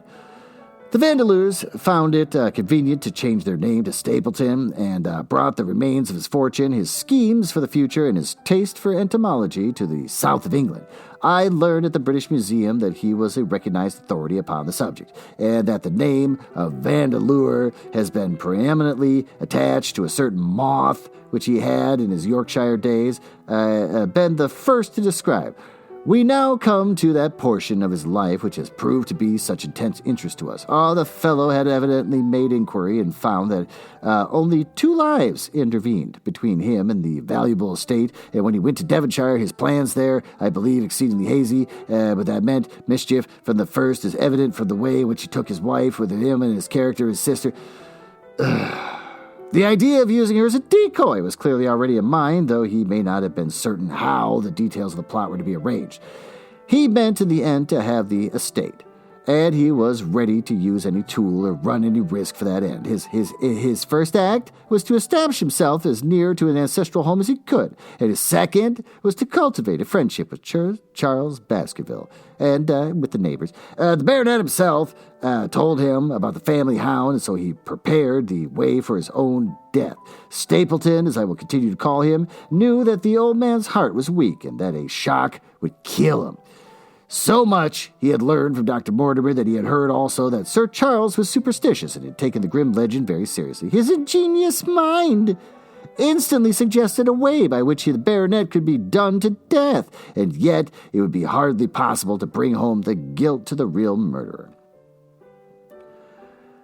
The Vandeleurs found it convenient to change their name to Stapleton and brought the remains of his fortune, his schemes for the future, and his taste for entomology to the south of England. I learned at the British Museum that he was a recognized authority upon the subject, and that the name of Vandeleur has been preeminently attached to a certain moth which he had in his Yorkshire days been the first to describe. We now come to that portion of his life which has proved to be such intense interest to us. The fellow had evidently made inquiry and found that only 2 lives intervened between him and the valuable estate, and when he went to Devonshire, his plans there, I believe, exceedingly hazy, but that meant mischief from the first, is evident from the way in which he took his wife, with him and his character, his sister. The idea of using her as a decoy was clearly already in mind, though he may not have been certain how the details of the plot were to be arranged. He meant in the end to have the estate, and he was ready to use any tool or run any risk for that end. His first act was to establish himself as near to an ancestral home as he could, and his second was to cultivate a friendship with Charles Baskerville and with the neighbors. The baronet himself told him about the family hound, and so he prepared the way for his own death. Stapleton, as I will continue to call him, knew that the old man's heart was weak and that a shock would kill him. So much he had learned from Dr. Mortimer that he had heard also that Sir Charles was superstitious and had taken the grim legend very seriously. His ingenious mind instantly suggested a way by which the baronet could be done to death, and yet it would be hardly possible to bring home the guilt to the real murderer.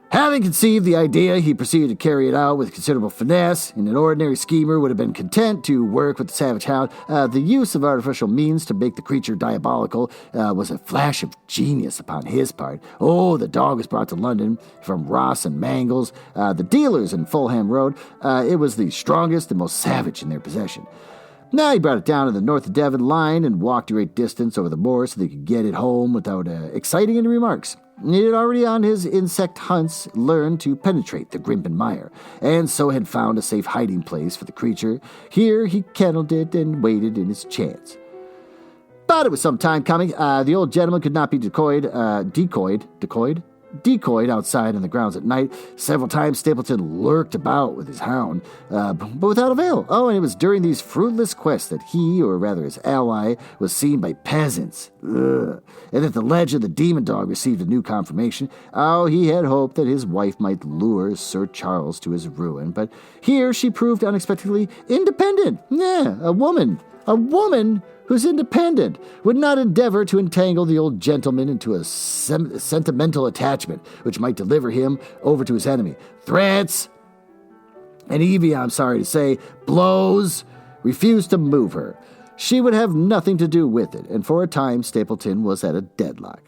Having conceived the idea, he proceeded to carry it out with considerable finesse, and an ordinary schemer would have been content to work with the savage hound. The use of artificial means to make the creature diabolical was a flash of genius upon his part. The dog was brought to London from Ross and Mangles, the dealers in Fulham Road. It was the strongest and most savage in their possession. Now he brought it down to the North of Devon line and walked a great distance over the moor so they could get it home without exciting any remarks. He had already on his insect hunts learned to penetrate the Grimpen mire, and so had found a safe hiding place for the creature. Here he kennelled it and waited in his chance. But it was some time coming. The old gentleman could not be decoyed outside on the grounds at night. Several times Stapleton lurked about with his hound, but without avail. Oh, and it was during these fruitless quests that he, or rather his ally, was seen by peasants. And that the legend of the demon dog received a new confirmation. Oh, he had hoped that his wife might lure Sir Charles to his ruin, but here she proved unexpectedly independent. Yeah, a woman who's independent, would not endeavor to entangle the old gentleman into a sentimental attachment which might deliver him over to his enemy. Threats, and Evie, I'm sorry to say, blows, refused to move her. She would have nothing to do with it, and for a time Stapleton was at a deadlock.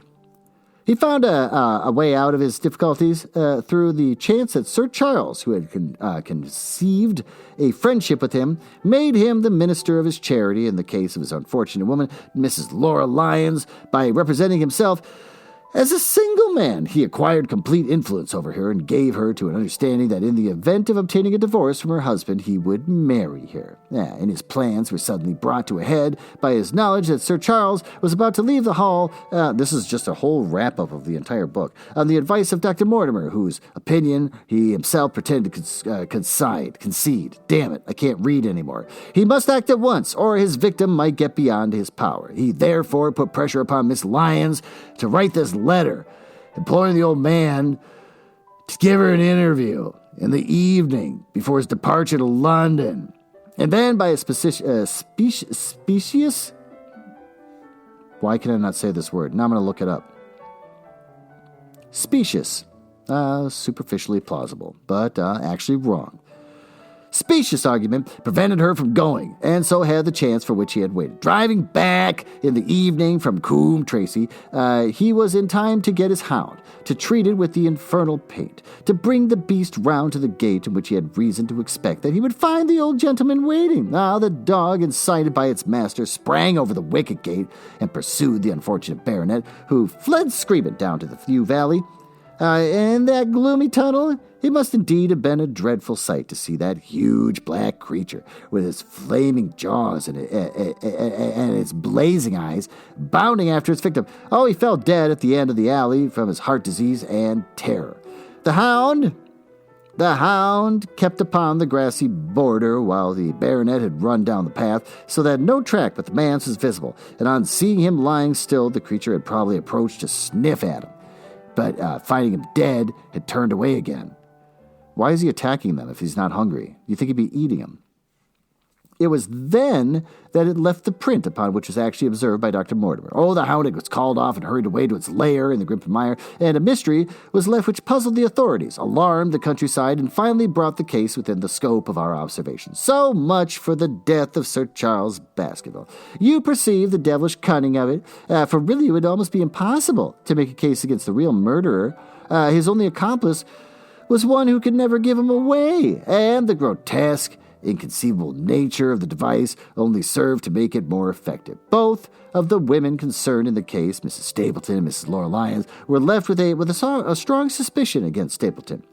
He found a way out of his difficulties through the chance that Sir Charles, who had conceived a friendship with him, made him the minister of his charity in the case of his unfortunate woman, Mrs. Laura Lyons, by representing himself as a single man. He acquired complete influence over her and gave her to an understanding that in the event of obtaining a divorce from her husband, he would marry her. And his plans were suddenly brought to a head by his knowledge that Sir Charles was about to leave the hall. This is just a whole wrap-up of the entire book, on the advice of Dr. Mortimer, whose opinion he himself pretended to concede. Damn it, I can't read anymore. He must act at once, or his victim might get beyond his power. He therefore put pressure upon Miss Lyons to write this letter, imploring the old man to give her an interview in the evening before his departure to London. And then by a specious... Why can I not say this word? Now I'm going to look it up. Specious. Superficially plausible, but actually wrong. Specious argument prevented her from going, and so had the chance for which he had waited. Driving back in the evening from Coombe Tracy, he was in time to get his hound, to treat it with the infernal paint, to bring the beast round to the gate in which he had reason to expect that he would find the old gentleman waiting. The dog, incited by its master, sprang over the wicket gate and pursued the unfortunate baronet, who fled screaming down to the Few Valley. In that gloomy tunnel, it must indeed have been a dreadful sight to see that huge black creature with its flaming jaws and its blazing eyes bounding after its victim. Oh, he fell dead at the end of the alley from his heart disease and terror. The hound kept upon the grassy border while the baronet had run down the path, so that no track but the man's was visible, and on seeing him lying still, the creature had probably approached to sniff at him, but finding him dead, had turned away again. Why is he attacking them if he's not hungry? You think he'd be eating them? It was then that it left the print upon which was actually observed by Dr. Mortimer. Oh, the hound was called off and hurried away to its lair in the Grimpen mire, and a mystery was left which puzzled the authorities, alarmed the countryside, and finally brought the case within the scope of our observation. So much for the death of Sir Charles Baskerville. You perceive the devilish cunning of it, for really it would almost be impossible to make a case against the real murderer. His only accomplice was one who could never give him away, and the grotesque, inconceivable nature of the device only served to make it more effective. Both of the women concerned in the case, Mrs. Stapleton and Mrs. Laura Lyons, were left with a strong suspicion against Stapleton.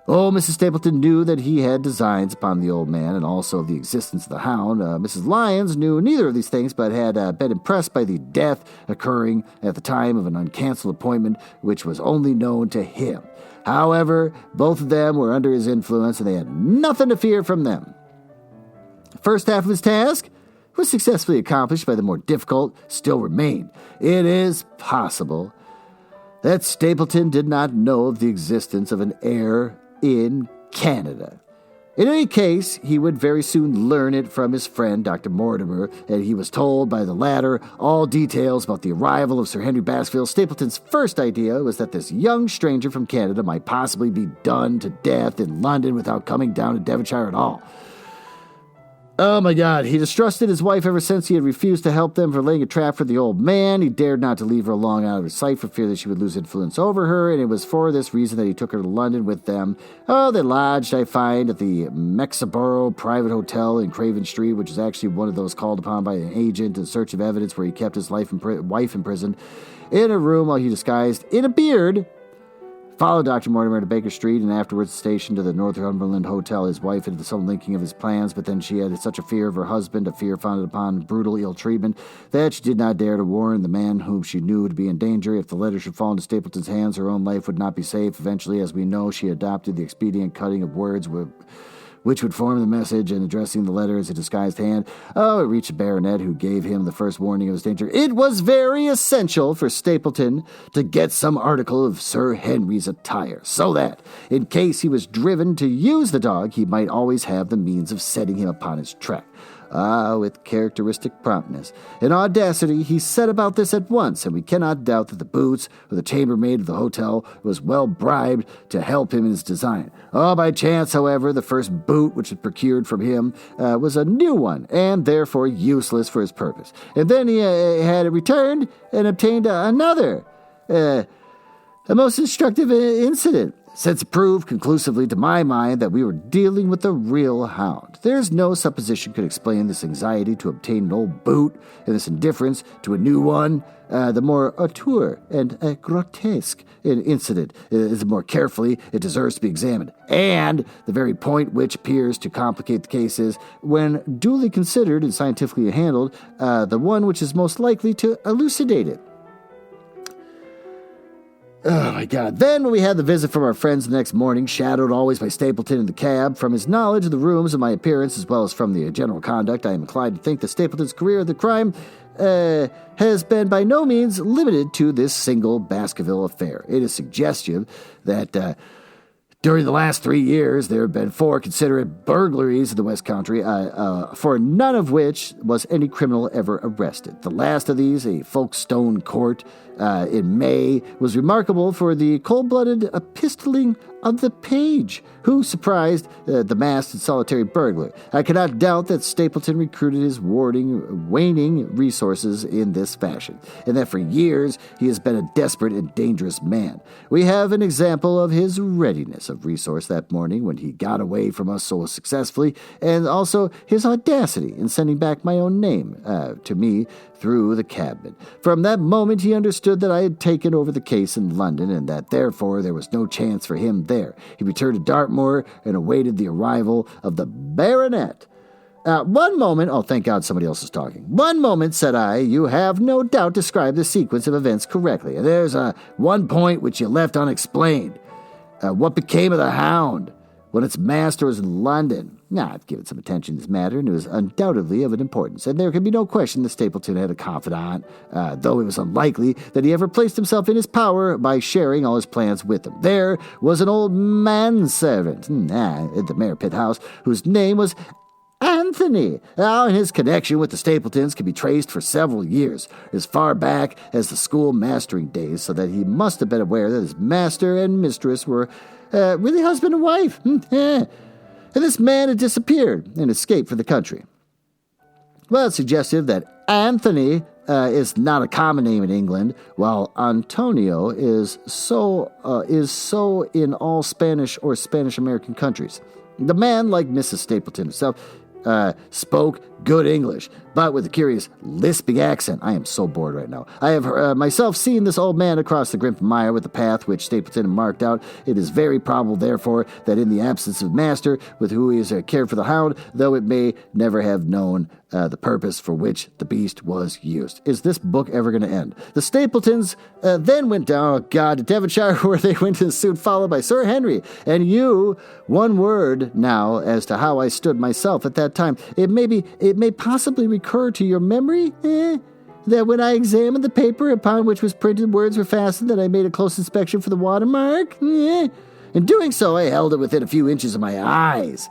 Oh, Mrs. Stapleton knew that he had designs upon the old man and also of the existence of the hound. Mrs. Lyons knew neither of these things, but had been impressed by the death occurring at the time of an uncancelled appointment, which was only known to him. However, both of them were under his influence, and they had nothing to fear from them. The first half of his task was successfully accomplished, by the more difficult still remained. It is possible that Stapleton did not know of the existence of an heir in Canada. In any case, he would very soon learn it from his friend, Dr. Mortimer, and he was told by the latter all details about the arrival of Sir Henry Baskerville. Stapleton's first idea was that this young stranger from Canada might possibly be done to death in London without coming down to Devonshire at all. Oh my God, he distrusted his wife ever since he had refused to help them for laying a trap for the old man. He dared not to leave her long out of his sight for fear that she would lose influence over her, and it was for this reason that he took her to London with them. Oh, they lodged, I find, at the Mexiborough private hotel in Craven Street, which is actually one of those called upon by an agent in search of evidence where he kept his wife imprisoned in a room while he disguised in a beard. Followed Dr. Mortimer to Baker Street and afterwards stationed to the Northumberland Hotel. His wife had some linking of his plans, but then she had such a fear of her husband, a fear founded upon brutal ill treatment, that she did not dare to warn the man whom she knew would be in danger. If the letter should fall into Stapleton's hands, her own life would not be safe. Eventually, as we know, she adopted the expedient cutting of words which would form the message and addressing the letter as a disguised hand. Oh, it reached the baronet, who gave him the first warning of his danger. It was very essential for Stapleton to get some article of Sir Henry's attire, so that, in case he was driven to use the dog, he might always have the means of setting him upon his track. With characteristic promptness and audacity, he set about this at once, and we cannot doubt that the boots or the chambermaid of the hotel was well bribed to help him in his design. By chance, however, the first boot which was procured from him was a new one, and therefore useless for his purpose. And then he had it returned and obtained another, a most instructive incident, since it proved conclusively to my mind that we were dealing with a real hound. There's no supposition could explain this anxiety to obtain an old boot and this indifference to a new one. The more auteur and grotesque an incident is, the more carefully it deserves to be examined. And the very point which appears to complicate the case is, when duly considered and scientifically handled, the one which is most likely to elucidate it. Oh, my God. Then when we had the visit from our friends the next morning, shadowed always by Stapleton in the cab, from his knowledge of the rooms and my appearance, as well as from the general conduct, I am inclined to think that Stapleton's career of the crime has been by no means limited to this single Baskerville affair. It is suggestive that during the last 3 years, there have been 4 considerate burglaries in the West Country, for none of which was any criminal ever arrested. The last of these, a Folkestone court in May, was remarkable for the cold-blooded pistoling of the page, who surprised the masked and solitary burglar. I cannot doubt that Stapleton recruited his waning resources in this fashion, and that for years he has been a desperate and dangerous man. We have an example of his readiness of resource that morning when he got away from us so successfully, and also his audacity in sending back my own name to me through the cabman. From that moment he understood that I had taken over the case in London, and that therefore there was no chance for him there. He returned to Dartmoor and awaited the arrival of the baronet. One moment, oh, thank God somebody else is talking. One moment, said I, you have no doubt described the sequence of events correctly. And there's one point which you left unexplained. What became of the Hound when its master was in London? I've given some attention to this matter, and it was undoubtedly of an importance, and there can be no question that Stapleton had a confidant, though it was unlikely that he ever placed himself in his power by sharing all his plans with him. There was an old manservant at the Mayor Pitt House, whose name was Anthony. And his connection with the Stapletons can be traced for several years, as far back as the school mastering days, so that he must have been aware that his master and mistress were really husband and wife. And this man had disappeared and escaped for the country. Well, it's suggestive that Anthony is not a common name in England, while Antonio is so in all Spanish or Spanish-American countries. The man, like Mrs. Stapleton himself, spoke good English, but with a curious lisping accent. I am so bored right now. I have myself seen this old man across the Grimpen Mire with the path which Stapleton had marked out. It is very probable, therefore, that in the absence of master, with whom he has cared for the hound, though it may never have known the purpose for which the beast was used. Is this book ever going to end? The Stapletons then went down, to Devonshire, where they went and soon followed by Sir Henry. And you, one word now as to how I stood myself at that time. It may possibly recur to your memory, that when I examined the paper upon which was printed words were fastened, that I made a close inspection for the watermark. In doing so, I held it within a few inches of my eyes.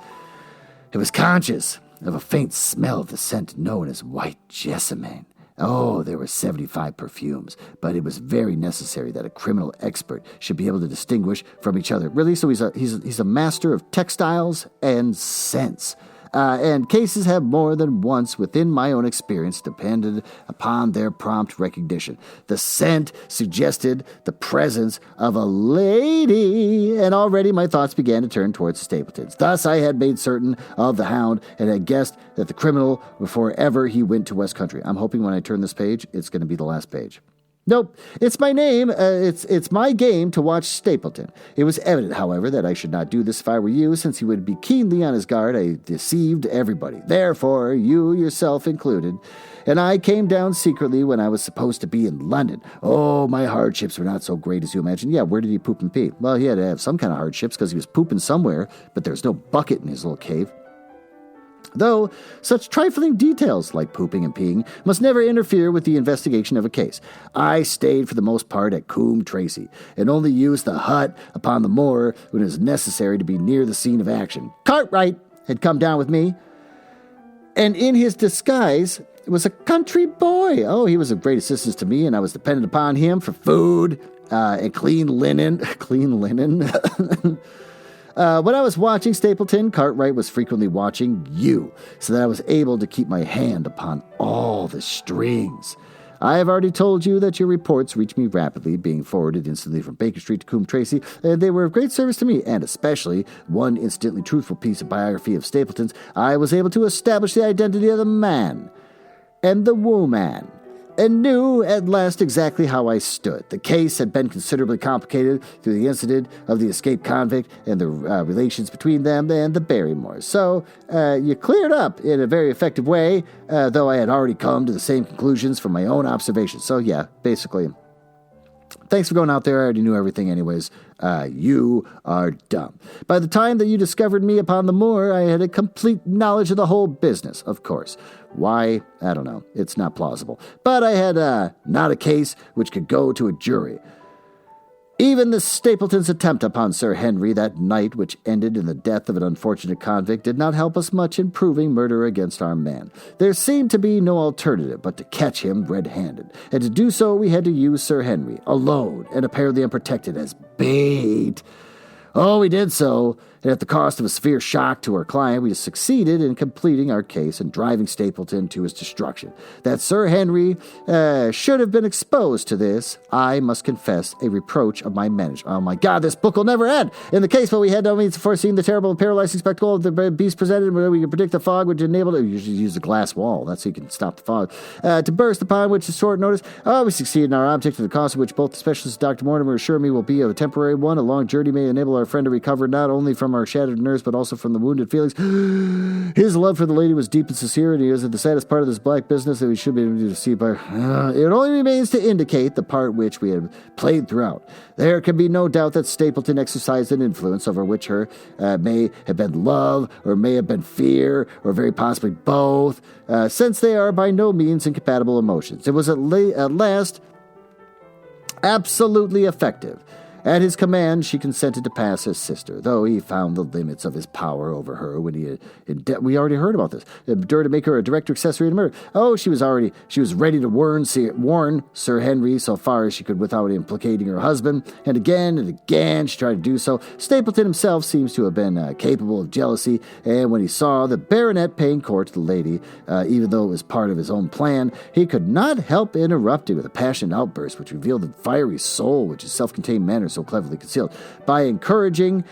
I was conscious of a faint smell of the scent known as white jessamine. Oh, there were 75 perfumes, but it was very necessary that a criminal expert should be able to distinguish from each other. Really? So he's a master of textiles and scents. and cases have more than once, within my own experience, depended upon their prompt recognition. The scent suggested the presence of a lady, and already my thoughts began to turn towards the Stapletons. Thus, I had made certain of the Hound and had guessed that the criminal before ever he went to West Country. I'm hoping when I turn this page, it's going to be the last page. Nope, it's my name. It's my game to watch Stapleton. It was evident, however, that I should not do this if I were you, since he would be keenly on his guard. I deceived everybody, therefore, you yourself included. And I came down secretly when I was supposed to be in London. Oh, my hardships were not so great as you imagine. Yeah, where did he poop and pee? Well, he had to have some kind of hardships because he was pooping somewhere, but there's no bucket in his little cave. Though such trifling details like pooping and peeing must never interfere with the investigation of a case. I stayed for the most part at Coombe Tracy, and only used the hut upon the moor when it was necessary to be near the scene of action. Cartwright had come down with me, and in his disguise was a country boy. Oh, he was of great assistance to me, and I was dependent upon him for food and clean linen. Clean linen? When I was watching Stapleton, Cartwright was frequently watching you, so that I was able to keep my hand upon all the strings. I have already told you that your reports reached me rapidly, being forwarded instantly from Baker Street to Coombe Tracy, and they were of great service to me, and especially one instantly truthful piece of biography of Stapleton's. I was able to establish the identity of the man and the woman, and knew at last exactly how I stood. The case had been considerably complicated through the incident of the escaped convict and the relations between them and the Barrymores. So you cleared up in a very effective way, though I had already come to the same conclusions from my own observations. So yeah, basically, thanks for going out there. I already knew everything anyways. You are dumb. By the time that you discovered me upon the moor, I had a complete knowledge of the whole business, of course. Why? I don't know. It's not plausible. But I had not a case which could go to a jury. Even the Stapletons' attempt upon Sir Henry that night, which ended in the death of an unfortunate convict, did not help us much in proving murder against our man. There seemed to be no alternative but to catch him red-handed, and to do so we had to use Sir Henry, alone and apparently unprotected, as bait. Oh, we did so, and at the cost of a severe shock to our client, we succeeded in completing our case and driving Stapleton to his destruction. That Sir Henry should have been exposed to this, I must confess, a reproach of my management. Oh my God, this book will never end! In the case, but we had no means of foreseeing the terrible and paralyzing spectacle of the beast presented, where we could predict the fog which enabled it. You should use a glass wall, that's so you can stop the fog. To burst upon which is short notice. Oh, we succeeded in our object, at the cost of which both the specialist Dr. Mortimer assure me will be a temporary one. A long journey may enable our friend to recover not only from our shattered nerves, but also from the wounded feelings. His love for the lady was deep and sincere, and he is at the saddest part of this black business that we should be able to see by. It only remains to indicate the part which we have played throughout. There can be no doubt that Stapleton exercised an influence over which her may have been love, or may have been fear, or very possibly both, since they are by no means incompatible emotions. It was at last absolutely effective. At his command, she consented to pass as sister, though he found the limits of his power over her when he we already heard about this. Endured to make her a direct accessory to murder. Oh, she was ready to warn Sir Henry so far as she could without implicating her husband, and again she tried to do so. Stapleton himself seems to have been capable of jealousy, and when he saw the baronet paying court to the lady, even though it was part of his own plan, he could not help interrupting with a passionate outburst which revealed the fiery soul which his self-contained manner so cleverly concealed. By encouraging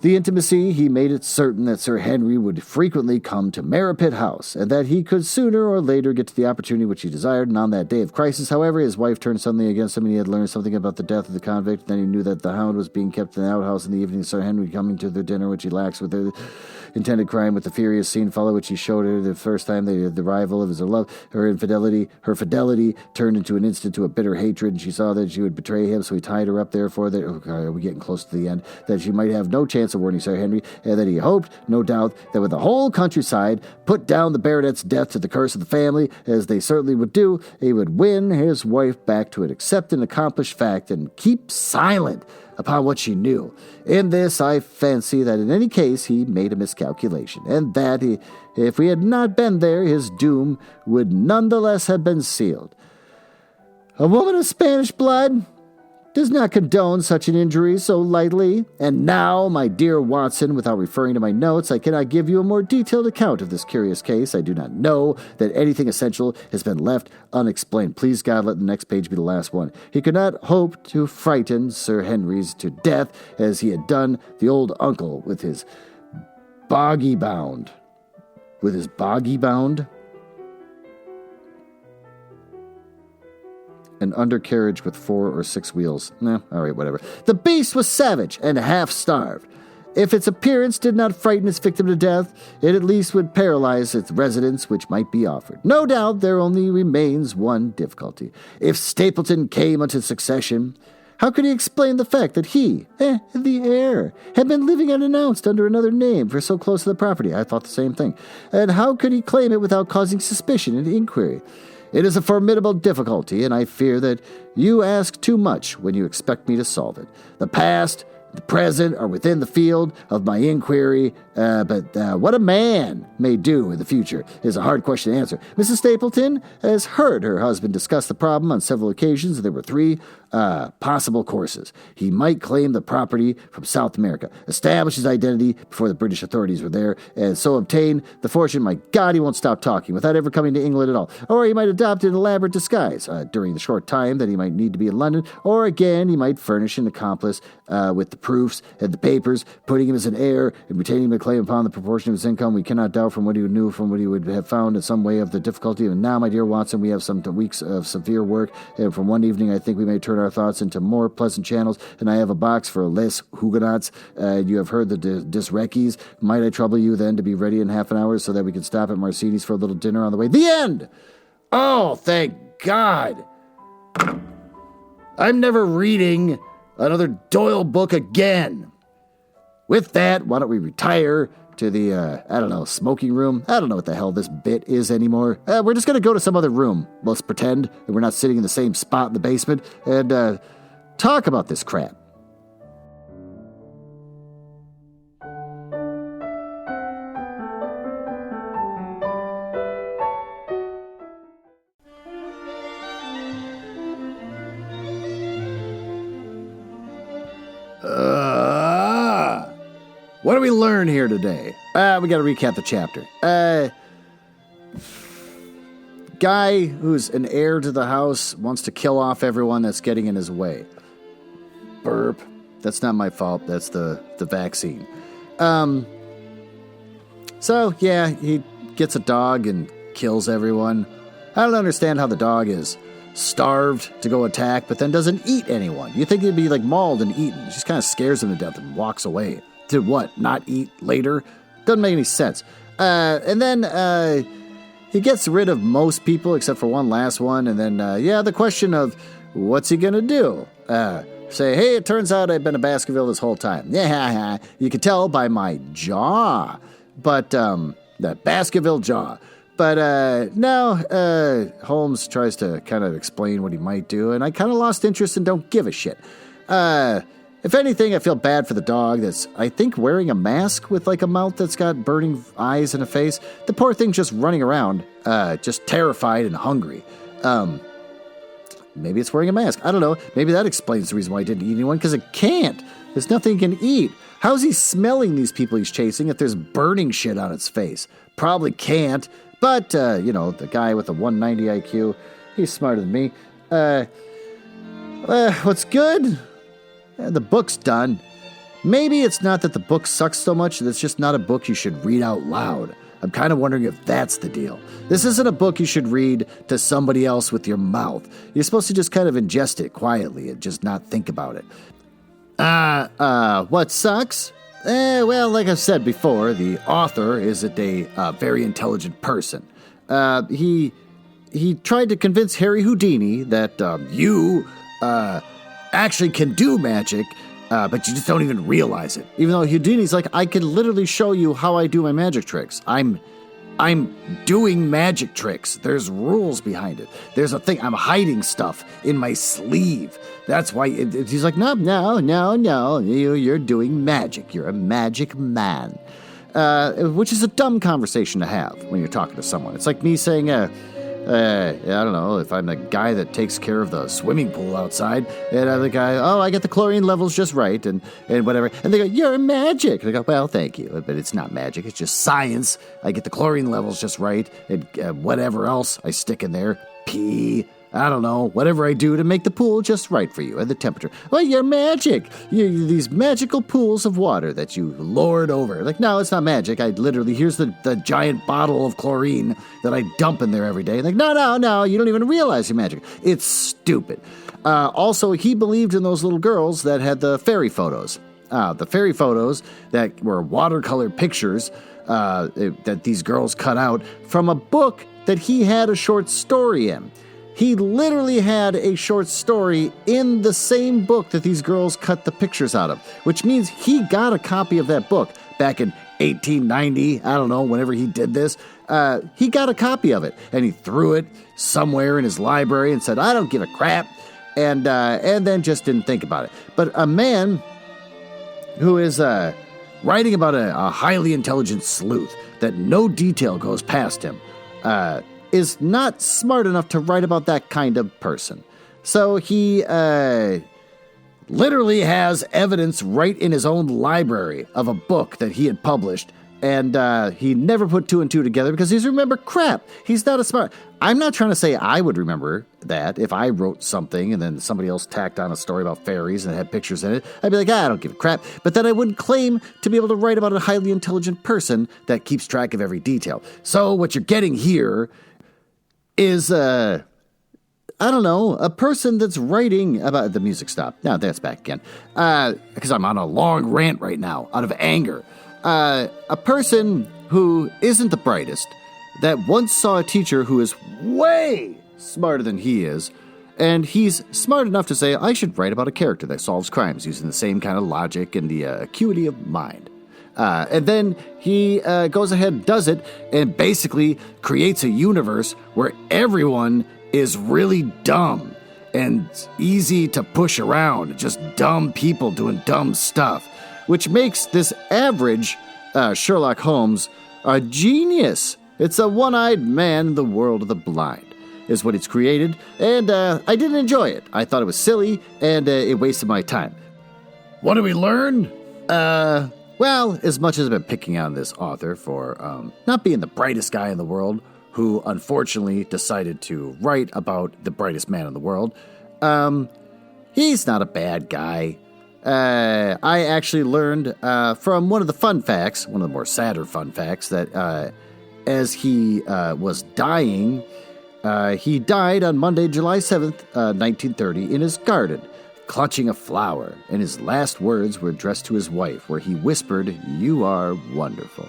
the intimacy, he made it certain that Sir Henry would frequently come to Merripit House, and that he could sooner or later get to the opportunity which he desired. And on that day of crisis, however, his wife turned suddenly against him, and he had learned something about the death of the convict. Then he knew that the Hound was being kept in the outhouse in the evening. Sir Henry coming to their dinner, which he lacks with the intended crime, with the furious scene follow, which he showed her the first time the rival of his love. Her fidelity turned into an instant to a bitter hatred, and she saw that she would betray him, so he tied her up therefore that, oh God, are we getting close to the end, that she might have no chance of warning Sir Henry, and that he hoped, no doubt, that with the whole countryside put down the baronet's death to the curse of the family, as they certainly would do, he would win his wife back to accept an accomplished fact and keep silent upon what she knew. In this, I fancy that in any case he made a miscalculation, and that if we had not been there, his doom would nonetheless have been sealed. A woman of Spanish blood? does not condone such an injury so lightly. And now, my dear Watson, without referring to my notes, I cannot give you a more detailed account of this curious case. I do not know that anything essential has been left unexplained. Please, God, let the next page be the last one. He could not hope to frighten Sir Henry's to death as he had done the old uncle with his boggy bound. With his boggy bound? An undercarriage with 4 or 6 wheels. All right, whatever. The beast was savage and half-starved. If its appearance did not frighten its victim to death, it at least would paralyze its residence, which might be offered. No doubt there only remains one difficulty. If Stapleton came unto succession, how could he explain the fact that he, the heir, had been living unannounced under another name for so close to the property? I thought the same thing. And how could he claim it without causing suspicion and inquiry? It is a formidable difficulty, and I fear that you ask too much when you expect me to solve it. The past, the present are within the field of my inquiry, but what a man may do in the future is a hard question to answer. Mrs. Stapleton has heard her husband discuss the problem on several occasions, and there were 3 possible courses. He might claim the property from South America, establish his identity before the British authorities were there, and so obtain the fortune. My God, he won't stop talking without ever coming to England at all. Or he might adopt an elaborate disguise during the short time that he might need to be in London. Or again, he might furnish an accomplice with the proofs and the papers, putting him as an heir and retaining the claim upon the proportion of his income. We cannot doubt from what he knew, from what he would have found in some way of the difficulty. And now, my dear Watson, we have some weeks of severe work, and from one evening I think we may turn our thoughts into more pleasant channels, and I have a box for Les Huguenots. You have heard the Disreckies. Might I trouble you then to be ready in half an hour so that we can stop at Marcini's for a little dinner on the way? The end! Oh, thank God! I'm never reading another Doyle book again. With that, why don't we retire to the, smoking room? I don't know what the hell this bit is anymore. We're just going to go to some other room. Let's pretend that we're not sitting in the same spot in the basement and talk about this crap. What do we learn here today? We got to recap the chapter. Guy who's an heir to the house wants to kill off everyone that's getting in his way. Burp. That's not my fault. That's the vaccine. So, yeah, he gets a dog and kills everyone. I don't understand how the dog is starved to go attack, but then doesn't eat anyone. You think he'd be, mauled and eaten. He just kind of scares him to death and walks away. To what? Not eat later? Doesn't make any sense. And then he gets rid of most people except for one last one. And then, the question of what's he going to do? Say, hey, it turns out I've been a Baskerville this whole time. Yeah, you can tell by my jaw. But, the Baskerville jaw. But now Holmes tries to kind of explain what he might do. And I kind of lost interest and don't give a shit. If anything, I feel bad for the dog that's, I think, wearing a mask with, a mouth that's got burning eyes and a face. The poor thing's just running around, just terrified and hungry. Maybe it's wearing a mask. I don't know. Maybe that explains the reason why he didn't eat anyone, because it can't. There's nothing he can eat. How's he smelling these people he's chasing if there's burning shit on its face? Probably can't. But, the guy with the 190 IQ, he's smarter than me. What's good? The book's done. Maybe it's not that the book sucks so much that it's just not a book you should read out loud. I'm kind of wondering if that's the deal. This isn't a book you should read to somebody else with your mouth. You're supposed to just kind of ingest it quietly and just not think about it. What sucks? Well, like I've said before, the author isn't a very intelligent person. He tried to convince Harry Houdini that you actually can do magic, but you just don't even realize it. Even though Houdini's like, I can literally show you how I do my magic tricks. I'm doing magic tricks. There's rules behind it. There's a thing. I'm hiding stuff in my sleeve. That's why he's like, no. You're doing magic. You're a magic man. Which is a dumb conversation to have when you're talking to someone. It's like me saying, I don't know, if I'm the guy that takes care of the swimming pool outside, and I'm the guy, I get the chlorine levels just right, and whatever. And they go, you're magic. And I go, well, thank you, but it's not magic. It's just science. I get the chlorine levels just right, and whatever else I stick in there, pee, I don't know, whatever I do to make the pool just right for you, and the temperature. Well, you're magic. You're these magical pools of water that you lord over. Like, no, it's not magic. I literally, here's the giant bottle of chlorine that I dump in there every day. Like, no, you don't even realize you're magic. It's stupid. Also, he believed in those little girls that had the fairy photos. The fairy photos that were watercolor pictures that these girls cut out from a book that he had a short story in. He literally had a short story in the same book that these girls cut the pictures out of, which means he got a copy of that book back in 1890, I don't know, whenever he did this. He got a copy of it, and he threw it somewhere in his library and said, I don't give a crap, and then just didn't think about it. But a man who is writing about a highly intelligent sleuth that no detail goes past him, is not smart enough to write about that kind of person. So he literally has evidence right in his own library of a book that he had published, and he never put two and two together because he's remember crap. He's not a smart. I'm not trying to say I would remember that if I wrote something and then somebody else tacked on a story about fairies and had pictures in it. I'd be like, I don't give a crap. But then I wouldn't claim to be able to write about a highly intelligent person that keeps track of every detail. So what you're getting here is, I don't know, a person that's writing about... The music stopped. Now that's back again. Because I'm on a long rant right now, out of anger. A person who isn't the brightest, that once saw a teacher who is way smarter than he is, and he's smart enough to say, I should write about a character that solves crimes using the same kind of logic and the acuity of mind. And then he goes ahead and does it and basically creates a universe where everyone is really dumb and easy to push around, just dumb people doing dumb stuff, which makes this average Sherlock Holmes a genius. It's a one-eyed man in the world of the blind, is what it's created, and I didn't enjoy it. I thought it was silly, and it wasted my time. What do we learn? Well, as much as I've been picking on this author for not being the brightest guy in the world, who unfortunately decided to write about the brightest man in the world, he's not a bad guy. I actually learned from one of the fun facts, one of the more sadder fun facts, that as he was dying, he died on Monday, July 7th, 1930, in his garden, clutching a flower, and his last words were addressed to his wife, where he whispered, "You are wonderful."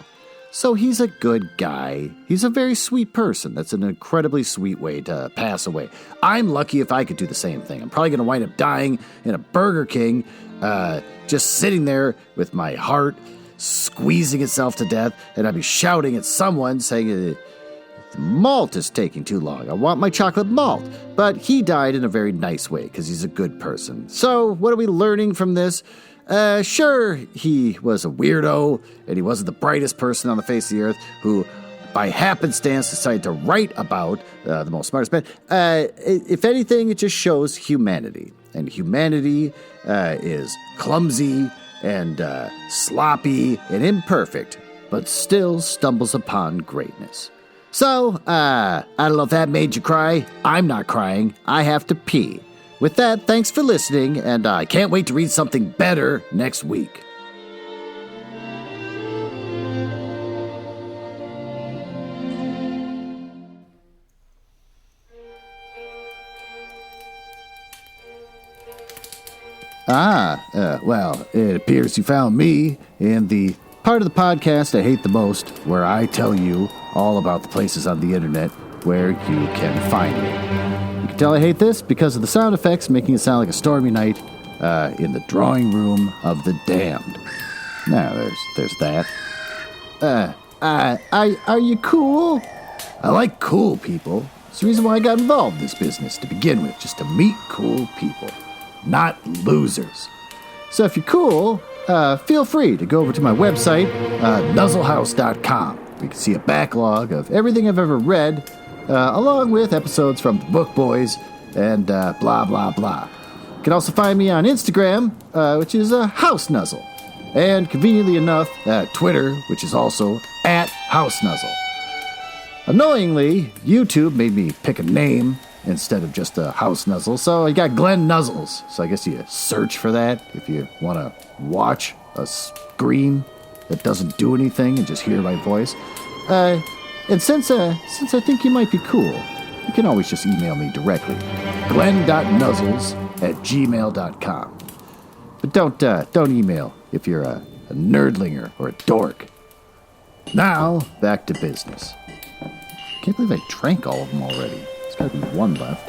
So he's a good guy. He's a very sweet person. That's an incredibly sweet way to pass away. I'm lucky if I could do the same thing. I'm probably going to wind up dying in a Burger King, just sitting there with my heart squeezing itself to death, and I'd be shouting at someone saying, the malt is taking too long. I want my chocolate malt. But he died in a very nice way because he's a good person. So what are we learning from this? Sure, he was a weirdo, and he wasn't the brightest person on the face of the earth who, by happenstance, decided to write about the most smartest man. If anything, it just shows humanity. And humanity is clumsy and sloppy and imperfect, but still stumbles upon greatness. So, I don't know if that made you cry. I'm not crying. I have to pee. With that, thanks for listening, and I can't wait to read something better next week. Well, it appears you found me in the part of the podcast I hate the most, where I tell you all about the places on the internet where you can find me. You can tell I hate this because of the sound effects making it sound like a stormy night in the drawing room of the damned. Now, there's that. Are you cool? I like cool people. It's the reason why I got involved in this business to begin with, just to meet cool people, not losers. So if you're cool, feel free to go over to my website, nuzzlehouse.com. You can see a backlog of everything I've ever read, along with episodes from the Book Boys and blah, blah, blah. You can also find me on Instagram, which is House Nuzzle. And conveniently enough, Twitter, which is also at House Nuzzle. Annoyingly, YouTube made me pick a name instead of just a House Nuzzle, so I got Glenn Nuzzles. So I guess you search for that if you want to watch a screen that doesn't do anything and just hear my voice. And since I think you might be cool, you can always just email me directly, glenn.nuzzles@gmail.com. But don't email if you're a nerdlinger or a dork. Now, back to business. Can't believe I drank all of them already. There's got to be one left.